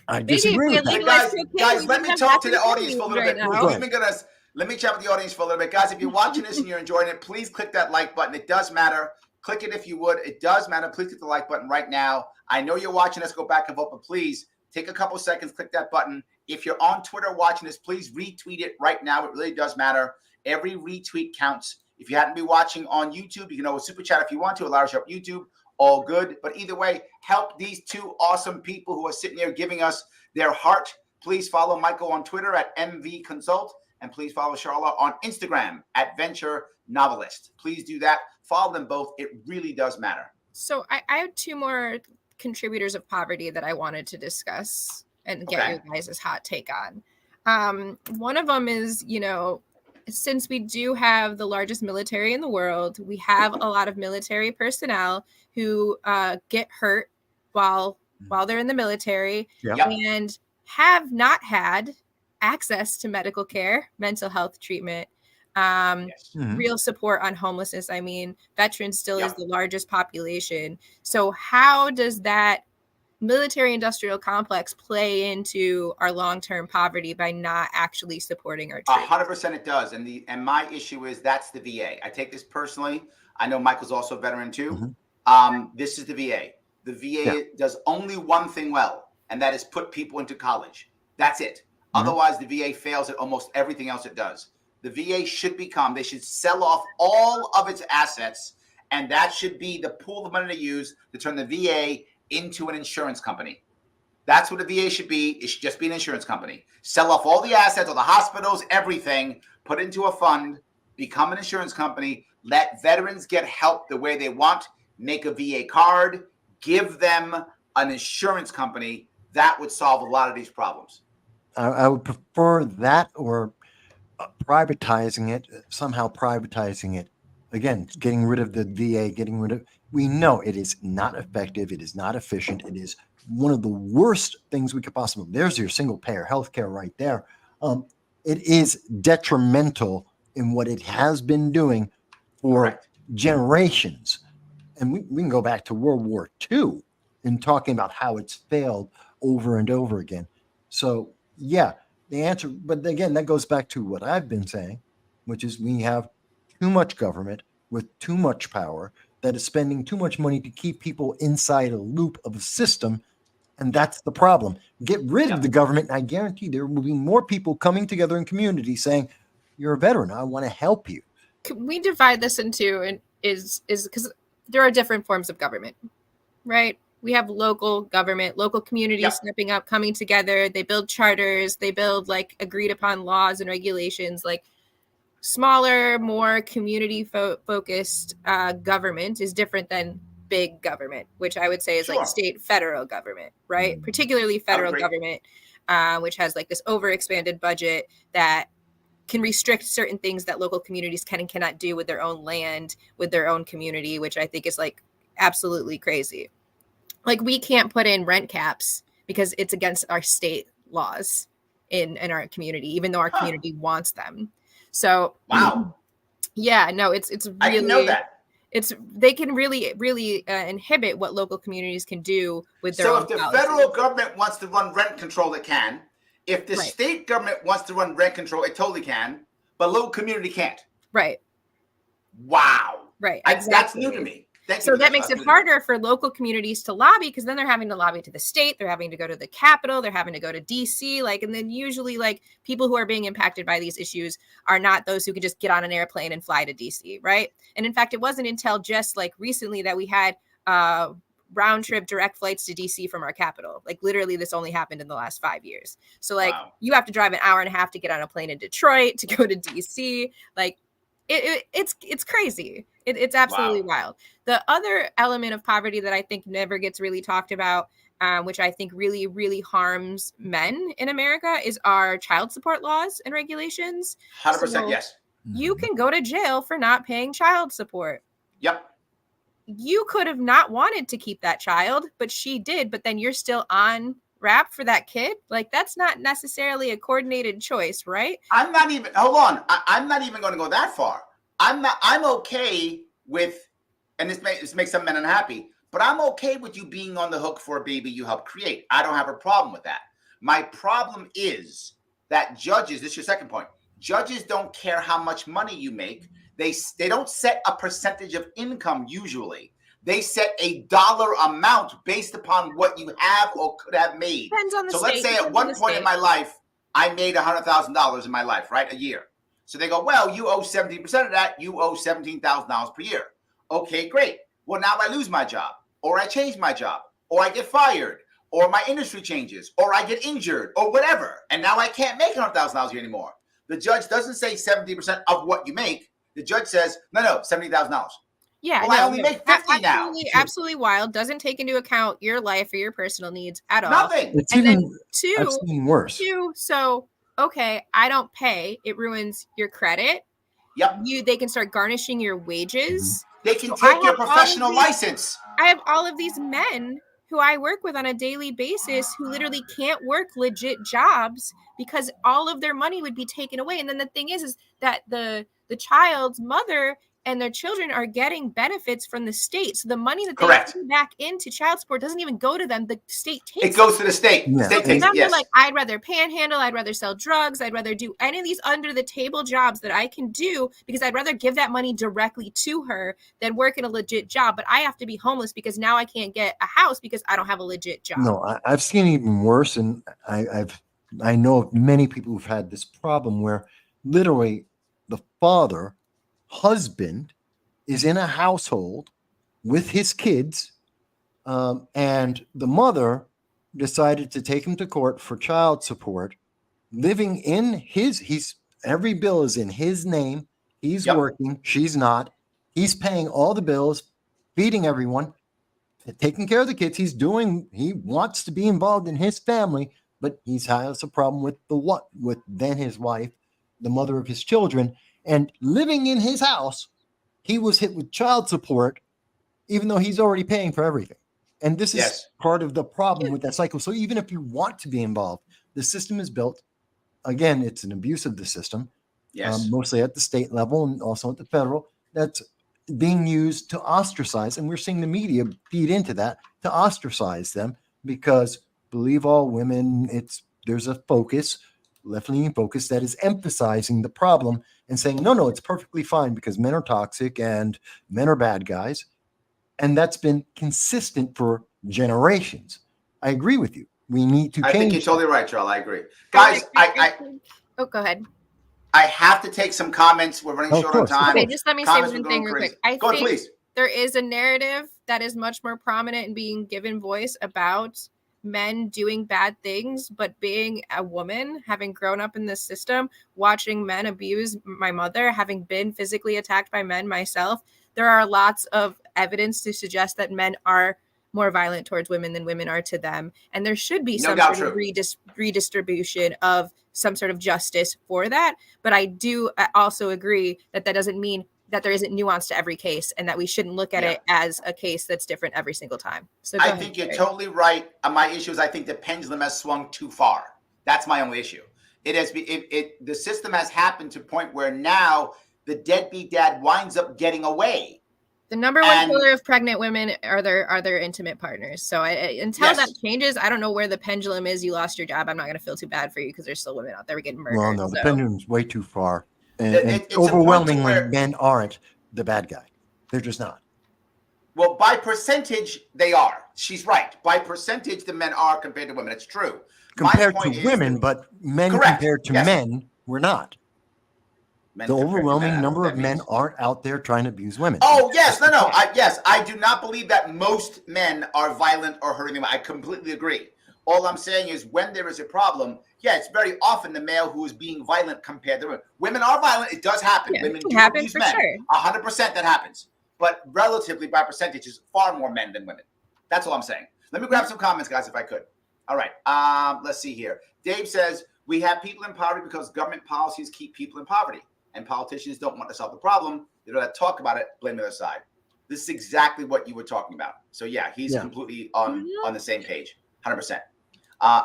I Maybe if disagree we with that. had Guys, legalized cocaine, guys, we let me wouldn't talk have to the audience for a little right bit. now. Go ahead. Let me chat with the audience for a little bit. Guys, if you're watching this and you're enjoying it, please click that like button. It does matter. Click it if you would. It does matter. Please click the like button right now. I know you're watching us. Go back and vote, but please take a couple seconds, click that button. If you're on Twitter watching this, please retweet it right now. It really does matter. Every retweet counts. If you happen to be watching on YouTube, you can always super chat if you want to. Allow us up YouTube. All good. But either way, help these two awesome people who are sitting there giving us their heart. Please follow Michael on Twitter at MV Consult. And please follow Charla on Instagram at Venture Novelist. Please do that. Follow them both. It really does matter. So I have two more contributors of poverty that I wanted to discuss and get Okay. your guys' hot take on. One of them is, since we do have the largest military in the world, we have a lot of military personnel who get hurt while they're in the military Yep. and have not had access to medical care, mental health treatment, Yes. Mhm. real support on homelessness. I mean, veterans still is the largest population. So how does that military industrial complex play into our long-term poverty by not actually supporting our troops? 100% it does. And my issue is that's the VA. I take this personally. I know Michael's also a veteran too. This is the VA. The VA does only one thing well, and that is put people into college. That's it. Otherwise, the VA fails at almost everything else it does. The VA should they should sell off all of its assets, and that should be the pool of money to use to turn the VA into an insurance company. That's what the VA should be. It should just be an insurance company. Sell off all the assets, all the hospitals, everything, put it into a fund, become an insurance company, let veterans get help the way they want, make a VA card, give them an insurance company. That would solve a lot of these problems. I would prefer that or privatizing it, somehow privatizing it. Again, getting rid of the VA, we know it is not effective. It is not efficient. It is one of the worst things we could possibly, there's your single payer healthcare right there. It is detrimental in what it has been doing for generations. And we can go back to World War II and talking about how it's failed over and over again. So yeah, the answer, but again, that goes back to what I've been saying, which is we have too much government with too much power that is spending too much money to keep people inside a loop of a system. And that's the problem. Get rid of the government, and I guarantee there will be more people coming together in community saying, you're a veteran, I want to help you. Can we divide this into is because there are different forms of government, right? We have local government, local communities stepping up, coming together. They build charters, they build like agreed upon laws and regulations. Like smaller, more community focused government is different than big government, which I would say is like state federal government, right? Particularly federal government, which has like this overexpanded budget that can restrict certain things that local communities can and cannot do with their own land, with their own community, which I think is like absolutely crazy. Like we can't put in rent caps because it's against our state laws in our community, even though our community wants them. So wow. Yeah, no, it's really, I didn't know that. they can really inhibit what local communities can do with their So own if the policies. federal government wants to run rent control, it can. If the Right. state government wants to run rent control, it totally can. But local community can't. Right. Wow. Right. That's Exactly. new to me. Thank you So for that makes That's it new to me. harder for local communities to lobby, because then they're having to lobby to the state, they're having to go to the Capitol, they're having to go to DC, and then usually people who are being impacted by these issues are not those who can just get on an airplane and fly to DC, right? And in fact, it wasn't until just recently that we had round trip direct flights to DC from our capital. Literally, this only happened in the last 5 years. So Wow. you have to drive an hour and a half to get on a plane in Detroit to go to DC. It's crazy. It's absolutely wild. The other element of poverty that I think never gets really talked about, which I think really, really harms men in America, is our child support laws and regulations. 100% So yes. you can go to jail for not paying child support. Yep. You could have not wanted to keep that child, but she did. But then you're still on rap for that kid. That's not necessarily a coordinated choice, right? I'm not even, hold on. I'm not even going to go that far. I'm okay with, and this makes some men unhappy, but I'm okay with you being on the hook for a baby you helped create. I don't have a problem with that. My problem is that judges, this is your second point, judges don't care how much money you make. They don't set a percentage of income usually. They set a dollar amount based upon what you have or could have made. Depends on the So state. let's say at one point in my life, I made $100,000 in my life, right? A year. So they go, well, you owe 17% of that. You owe $17,000 per year. Okay, great. Well, now I lose my job, or I change my job, or I get fired, or my industry changes, or I get injured, or whatever. And now I can't make $100,000 a year anymore. The judge doesn't say 70% of what you make. The judge says, no, $70,000. Yeah, well, I only make 50 now. Absolutely wild. Doesn't take into account your life or your personal needs at all. Nothing. It's And even, then I've seen worse. so okay, I don't pay. It ruins your credit. Yep. They can start garnishing your wages. They can So I take your have all of professional these- license. I have all of these men who I work with on a daily basis who literally can't work legit jobs because all of their money would be taken away. And then the thing is that the child's mother and their children are getting benefits from the state. So the money that they put back into child support doesn't even go to them. The state takes it. Goes to the state. Yeah. The state so takes it, yes. They're I'd rather panhandle, I'd rather sell drugs, I'd rather do any of these under the table jobs that I can do because I'd rather give that money directly to her than work in a legit job. But I have to be homeless because now I can't get a house because I don't have a legit job. No, I've seen even worse, and I know of many people who've had this problem where literally the husband is in a household with his kids, and the mother decided to take him to court for child support, living in every bill is in his name. He's working, she's not. He's paying all the bills, feeding everyone, taking care of the kids. He wants to be involved in his family, but he has a problem with then his wife, the mother of his children, and living in his house. He was hit with child support, even though he's already paying for everything. And this is part of the problem with that cycle. So even if you want to be involved, the system is built. Again, it's an abuse of the system, mostly at the state level and also at the federal. That's being used to ostracize. And we're seeing the media feed into that to ostracize them because, believe all women, there's a focus, left-leaning focus that is emphasizing the problem and saying, no, it's perfectly fine because men are toxic and men are bad guys. And that's been consistent for generations. I agree with you. We need to change. I think you're totally right, Charla. I agree. Guys, oh, go ahead. I have to take some comments. We're running short on time. Okay, just let me say one thing real quick. I think please. There is a narrative that is much more prominent and being given voice about men doing bad things, but being a woman, having grown up in this system, watching men abuse my mother, having been physically attacked by men myself, there are lots of evidence to suggest that men are more violent towards women than women are to them. And there should be some sort of redistribution of some sort of justice for that. But I do also agree that doesn't mean that there isn't nuance to every case and that we shouldn't look at it as a case that's different every single time. So I think you're totally right. My issue is I think the pendulum has swung too far. That's my only issue. The system has happened to a point where now the deadbeat dad winds up getting away The number one And- killer of pregnant women are their intimate partners. So until Yes. that changes, I don't know where the pendulum is. You lost your job. I'm not going to feel too bad for you because there's still women out there getting murdered. Well, no, the pendulum's way too far. And, It's a point to overwhelmingly, where- men aren't the bad guy. They're just not. Well, by percentage, they are. She's right. By percentage, the men are compared to women. It's true. My Compared to point is women, that but men Correct. compared to Yes. men, we're not. men The compared to men, overwhelming I don't know number what of that men means. aren't out there trying to abuse women. Oh, yes. No. I do not believe that most men are violent or hurting them. I completely agree. All I'm saying is when there is a problem, yeah, it's very often the male who is being violent compared to women. Women are violent. It does happen. Yeah, Women it can do happen abuse for men. sure. 100% that happens. But relatively by percentage is far more men than women. That's all I'm saying. Let me grab some comments, guys, if I could. All right. Let's see here. Dave says, we have people in poverty because government policies keep people in poverty. And politicians don't want to solve the problem. They don't talk about it, blame the other side. This is exactly what you were talking about. So yeah, he's completely on the same page, 100%.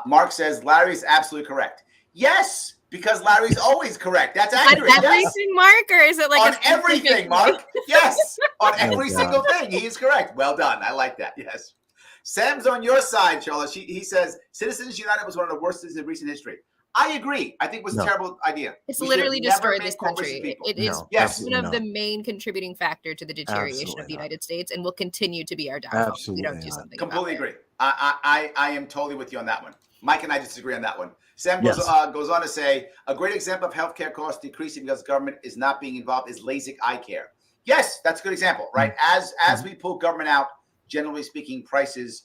Mark says Larry's absolutely correct. Yes, because Larry's always correct. That's accurate. On everything, Mark, or is it like on everything, Mark? Yes, on every God. single thing. He is correct. Well done. I like that. Yes. Sam's on your side, Charla. He says Citizens United was one of the worst things in recent history. I agree. I think it was a terrible idea. It's We should literally have never destroyed made this corporations country. people. It is No, Yes. one of the main contributing factor to the deterioration of the Absolutely not. United States, and will continue to be our downfall. Absolutely if we don't do not. something. Completely about it. agree. I am totally with you on that one. Mike and I disagree on that one. Sam Yes. goes on to say, a great example of healthcare costs decreasing because government is not being involved is LASIK eye care. Yes, that's a good example, right? As we pull government out, generally speaking, prices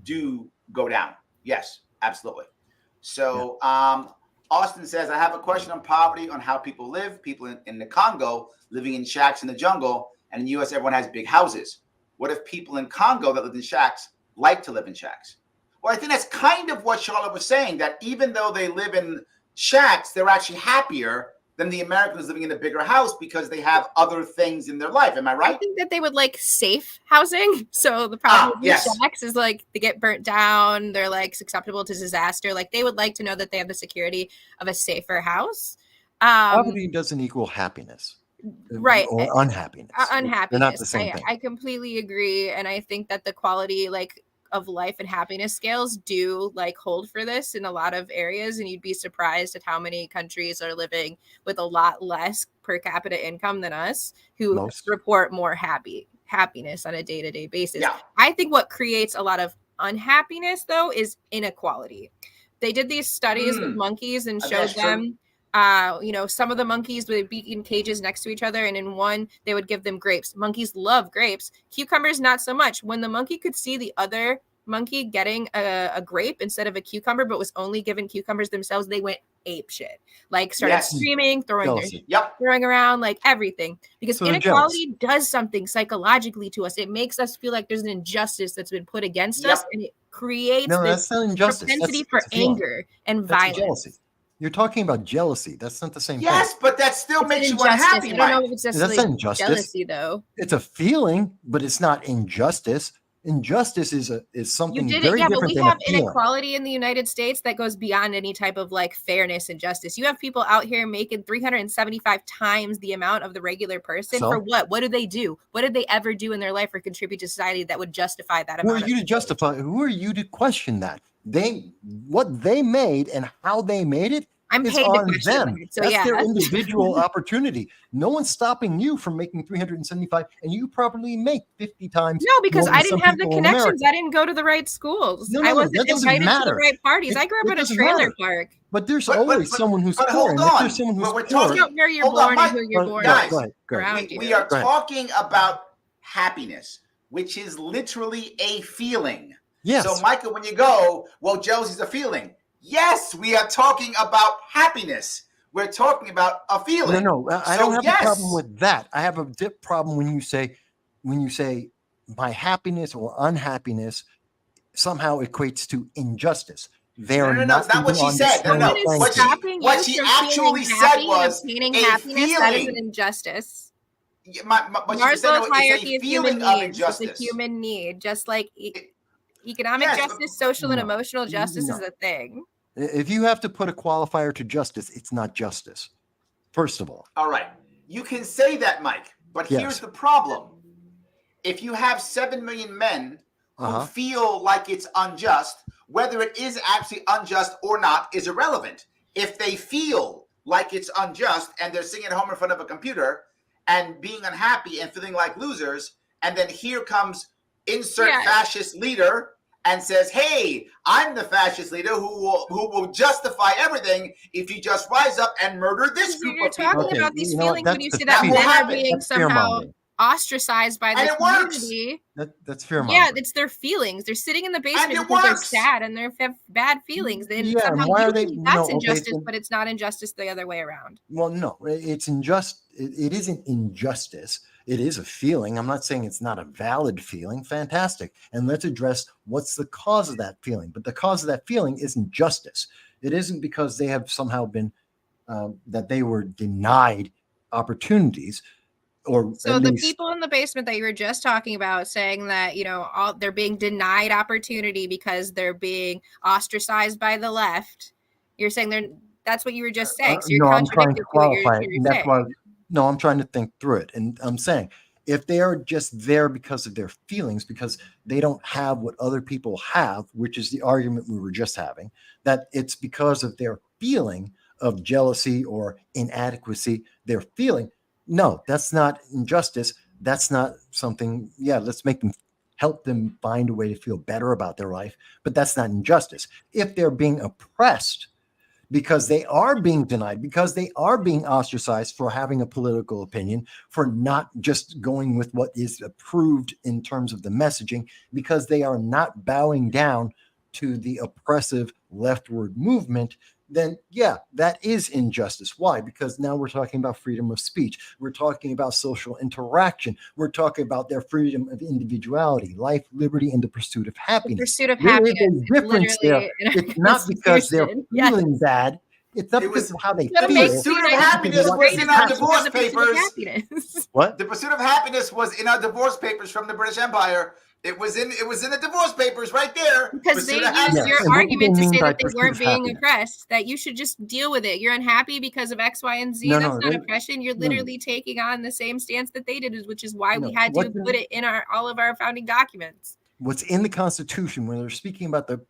do go down. Yes, absolutely. So Austin says, I have a question on poverty, on how people live. People in the Congo living in shacks in the jungle, and in the U.S., everyone has big houses. What if people in Congo that live in shacks like to live in shacks? Well, I think that's kind of what Charlotte was saying, that even though they live in shacks, they're actually happier than the Americans living in a bigger house because they have other things in their life. Am I I right? think that they would like safe housing. So the problem with yes. shacks is like they get burnt down. They're like susceptible to disaster. Like they would like to know that they have the security of a safer house. Poverty doesn't equal happiness. Right. Or unhappiness. Unhappiness. They're not the same thing. I completely agree. And I think that the quality of life and happiness scales do hold for this in a lot of areas. And you'd be surprised at how many countries are living with a lot less per capita income than us who report more happiness on a day-to-day basis. Yeah. I think what creates a lot of unhappiness though is inequality. They did these studies with monkeys and showed them some of the monkeys would be in cages next to each other, and in one they would give them grapes. Monkeys love grapes. Cucumbers not so much. When the monkey could see the other monkey getting a grape instead of a cucumber, but was only given cucumbers themselves, they went ape shit. Started screaming, throwing around, everything. Because inequality does something psychologically to us. It makes us feel like there's an injustice that's been put against us, and it creates this propensity for anger and violence. Jealousy. You're talking about jealousy. That's not the same thing. Yes, but that still makes you unhappy, I don't know if it's that's not injustice. Jealousy, though. It's a feeling, but it's not injustice. Injustice is something very different. But we than have a feeling. inequality in the United States that goes beyond any type of fairness and justice. You have people out here making 375 times the amount of the regular person. For what? What do they do? What did they ever do in their life or contribute to society that would justify that amount? Who are you to justify? Who are you to question that? What they made and how they made it. I'm is paid on to question them. That. So that's their individual opportunity. No one's stopping you from making 375, and you probably make 50 times. No, because I didn't have the connections. I didn't go to the right schools. I wasn't invited to the right parties. I grew up in a trailer park. But there's always someone who's poor. Hold on. There's someone who's we're poor. talking where you're born and who you're born. Guys, around we are talking about happiness, which is literally a feeling. Yes. So, Michael, when you go, well, jealousy is a feeling. Yes, we are talking about happiness. We're talking about a feeling. No, I don't have a problem with that. I have a problem when you say my happiness or unhappiness somehow equates to injustice. No, that's not what she said. No. What she actually said was obtaining a happiness. feeling. That is an injustice. Maslow's hierarchy of human needs. It's a human need, just like economic justice, social and emotional justice is a thing. If you have to put a qualifier to justice, it's not justice. First of all. All right. You can say that, Mike, but here's the problem. if you have 7 million men who Uh-huh. feel like it's unjust, whether it is actually unjust or not is irrelevant. If they feel like it's unjust and they're sitting at home in front of a computer and being unhappy and feeling like losers, and then here comes insert fascist leader and says, hey, I'm the fascist leader who will justify everything if you just rise up and murder this group You're of people. talking about these you know what? feelings That's when you the say that fear. men are Happen. being That's somehow fear-mongering. ostracized by And the it works. community. That's fear. Yeah, it's their feelings. They're sitting in the basement it because they're works. sad and they have bad feelings. Then Yeah, and somehow why you are they- think that's no, okay, injustice, so- but it's not injustice the other way around. Well, no, it's injust. It isn't injustice. It is a feeling. I'm not saying it's not a valid feeling. Fantastic. And let's address what's the cause of that feeling. But the cause of that feeling isn't justice. It isn't because they have somehow been that they were denied opportunities, or So at the least, people in the basement that you were just talking about saying that, they're being denied opportunity because they're being ostracized by the left. You're saying that's what you were just saying. So you're no, I'm trying contradicting to what you're qualify it. And that's saying. why, no, I'm trying to think through it. And I'm saying if they are just there because of their feelings, because they don't have what other people have, which is the argument we were just having, that it's because of their feeling of jealousy or inadequacy, their feeling. No, that's not injustice. That's not something, let's help them find a way to feel better about their life. But that's not injustice. If they're being oppressed because they are being denied, because they are being ostracized for having a political opinion, for not just going with what is approved in terms of the messaging, because they are not bowing down to the oppressive leftward movement, then that is injustice. Why? Because now we're talking about freedom of speech. We're talking about social interaction. We're talking about their freedom of individuality, life, liberty, and the pursuit of happiness. The pursuit of There is happiness. a difference there. It's not because they're feeling bad. It's not because of how they feel. The pursuit of happiness was in our divorce papers. What? The pursuit of happiness was in our divorce papers from the British Empire. It was in the divorce papers right there. Because they used your argument to say that they weren't being oppressed, that you should just deal with it. You're unhappy because of X, Y, and Z. That's not oppression. You're literally taking on the same stance that they did, which is why we had to put it in all of our founding documents. What's in the Constitution when they're speaking about the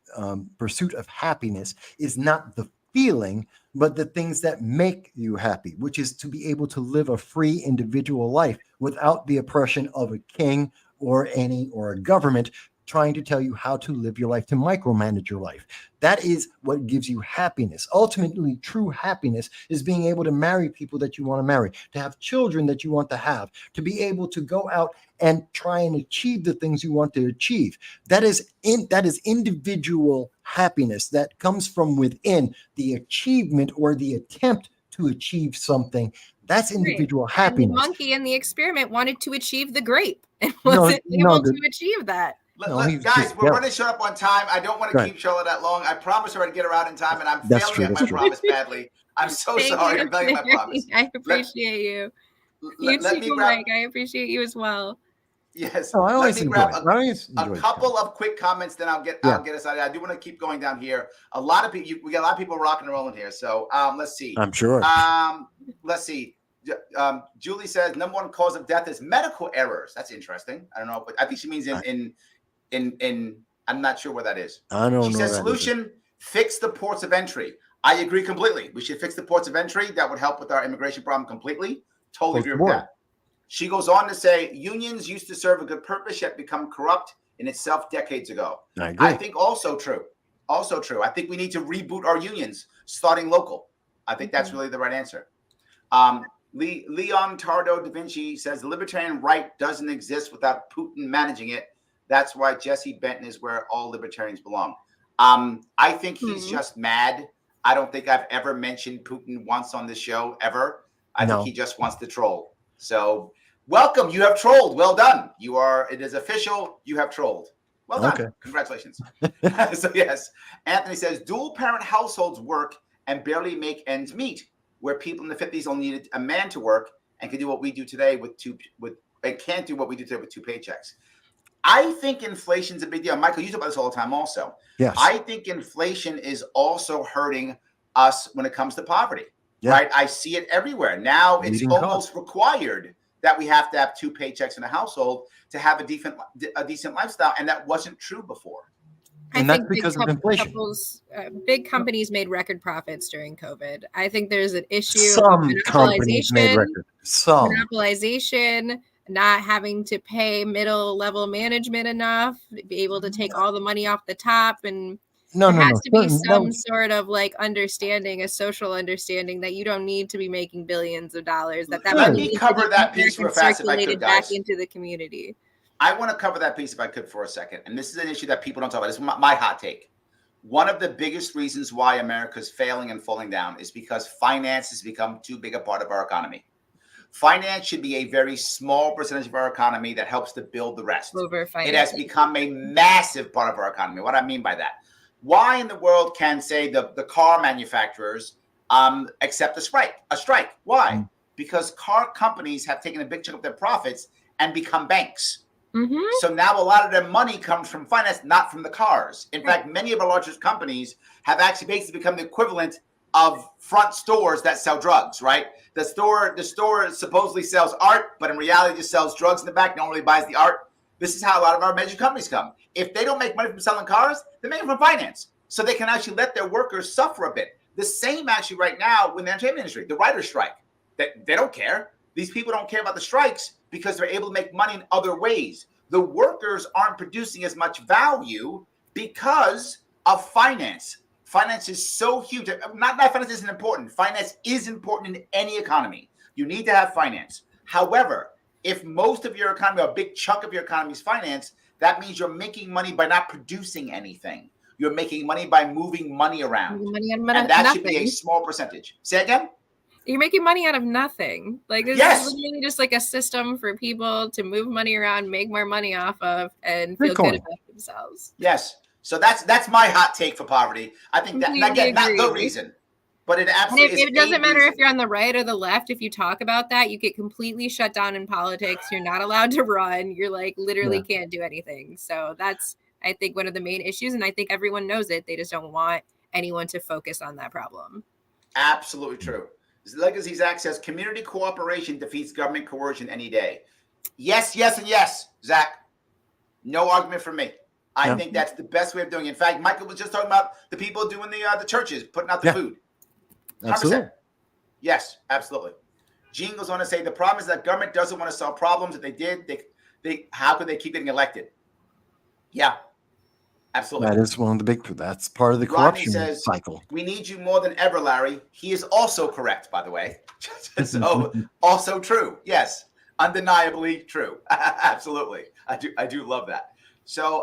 pursuit of happiness is not the feeling, but the things that make you happy, which is to be able to live a free individual life without the oppression of a king or a government trying to tell you how to live your life, to micromanage your life. That is what gives you happiness. Ultimately, true happiness is being able to marry people that you want to marry, to have children that you want to have, to be able to go out and try and achieve the things you want to achieve. That is individual happiness that comes from within. The achievement or the attempt to achieve something, that's individual happiness. And the monkey in the experiment wanted to achieve the grape and wasn't able to achieve that. Guys, we're running short up on time. I don't want to keep Charla that long. I promised her I'd get her out in time, and I'm failing at my promise badly. I'm so sorry. I'm failing my promise. I appreciate you. Mike. I appreciate you as well. Yes. I always let me grab enjoy a couple of quick comments, then I'll get us out of here. I do want to keep going down here. We got a lot of people rocking and rolling here. So let's see. I'm sure. Let's see. Julie says number one cause of death is medical errors. That's interesting. I don't know, but I think she means in I'm not sure what that is. I don't know. She says solution, fix the ports of entry. I agree completely. We should fix the ports of entry. That would help with our immigration problem completely. Totally agree with that. She goes on to say unions used to serve a good purpose, yet become corrupt in itself decades ago. I agree. I think also true. I think we need to reboot our unions, starting local. I think that's really the right answer. Leon Tardo da Vinci says the libertarian right doesn't exist without Putin managing it. That's why Jesse Benton is where all libertarians belong. I think he's just mad. I don't think I've ever mentioned Putin once on this show, ever. I think he just wants to troll. So welcome. You have trolled. Well done. It is official. You have trolled. Well done. Okay. Congratulations. So yes, Anthony says dual parent households work and barely make ends meet, where people in the 50s only needed a man to work and can do what we do today can't do what we do today with two paychecks. I think inflation's a big deal. Michael, you talk about this all the time also. Yes. I think inflation is also hurting us when it comes to poverty, right? I see it everywhere. Now it's almost required that we have to have 2 paychecks in a household to have a decent lifestyle, and that wasn't true before. And that's because of inflation. Big companies made record profits during COVID. I think there's an issue Some of companies made record. Some. Monopolization, not having to pay middle level management enough, be able to take all the money off the top, and there has to be some sort of like understanding, a social understanding that you don't need to be making billions of dollars. That Let me cover that piece real fast if I could, guys. Back into the community. I want to cover that piece if I could for a second. And this is an issue that people don't talk about. This is my hot take. One of the biggest reasons why America's failing and falling down is because finance has become too big a part of our economy. Finance should be a very small percentage of our economy that helps to build the rest. It has become a massive part of our economy. What I mean by that, why in the world can, say, the car manufacturers accept a strike? Why? Because car companies have taken a big chunk of their profits and become banks. So now a lot of their money comes from finance, not from the cars. In fact, many of our largest companies have actually basically become the equivalent of front stores that sell drugs, right? The store supposedly sells art, but in reality just sells drugs in the back. No one really buys the art. This is how a lot of our major companies come. If they don't make money from selling cars, they make it from finance. So they can actually let their workers suffer a bit. The same actually right now with the entertainment industry, the writer's strike. They don't care. These people don't care about the strikes because they're able to make money in other ways. The workers aren't producing as much value because of finance. Finance is so huge. Not that finance isn't important. Finance is important in any economy. You need to have finance. However, if most of your economy, or a big chunk of your economy is finance, that means you're making money by not producing anything. You're making money by moving money around. And that should be a small percentage. Say again? You're making money out of nothing. Like this is literally just like a system for people to move money around, make more money off of, and feel good about themselves. Yes. So that's my hot take for poverty. I think that, again, not the reason, but it absolutely is. It doesn't matter if you're on the right or the left. If you talk about that, you get completely shut down in politics. You're not allowed to run. You're like literally can't do anything. So that's, I think, one of the main issues. And I think everyone knows it. They just don't want anyone to focus on that problem. Absolutely true. Legacy Zach says community cooperation defeats government coercion any day. Yes, yes, and yes, Zach. No argument from me. I think that's the best way of doing it. In fact, Michael was just talking about the people doing the churches, putting out the food. 100%. Absolutely. Yes, absolutely. Gene goes on to say the problem is that government doesn't want to solve problems. If they did, they how could they keep getting elected? Yeah, absolutely. That is one of the big. That's part of the corruption cycle. We need you more than ever, Larry. He is also correct, by the way. So also true. Yes, undeniably true. Absolutely. I do love that. So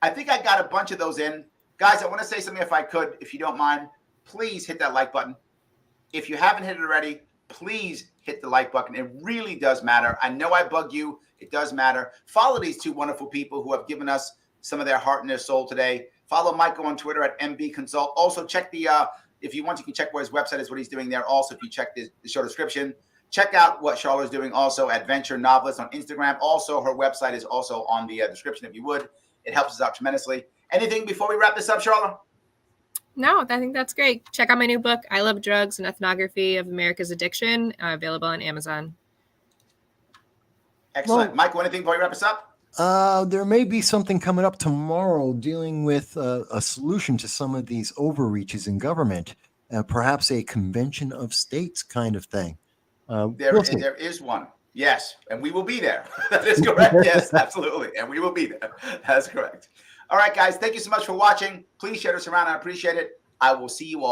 I think I got a bunch of those in. Guys, I want to say something if I could, if you don't mind. Please hit that like button. If you haven't hit it already, please hit the like button. It really does matter. I know I bug you. It does matter. Follow these two wonderful people who have given us some of their heart and their soul today. Follow Michael on Twitter at MB Consult. Also check the, if you want, you can check where his website is, what he's doing there. Also, if you check the show description, check out what Charla is doing also at Venture Novelist on Instagram. Also, her website is also on the description if you would. It helps us out tremendously. Anything before we wrap this up, Charla? No, I think that's great. Check out my new book, I Love Drugs, An Ethnography of America's Addiction, available on Amazon. Excellent. Michael, anything before we wrap this up? There may be something coming up tomorrow dealing with a solution to some of these overreaches in government, perhaps a convention of states kind of thing. There is one. Yes, and we will be there. That is correct. Yes, absolutely. And we will be there. That's correct. All right, guys. Thank you so much for watching. Please share this around. I appreciate it. I will see you all.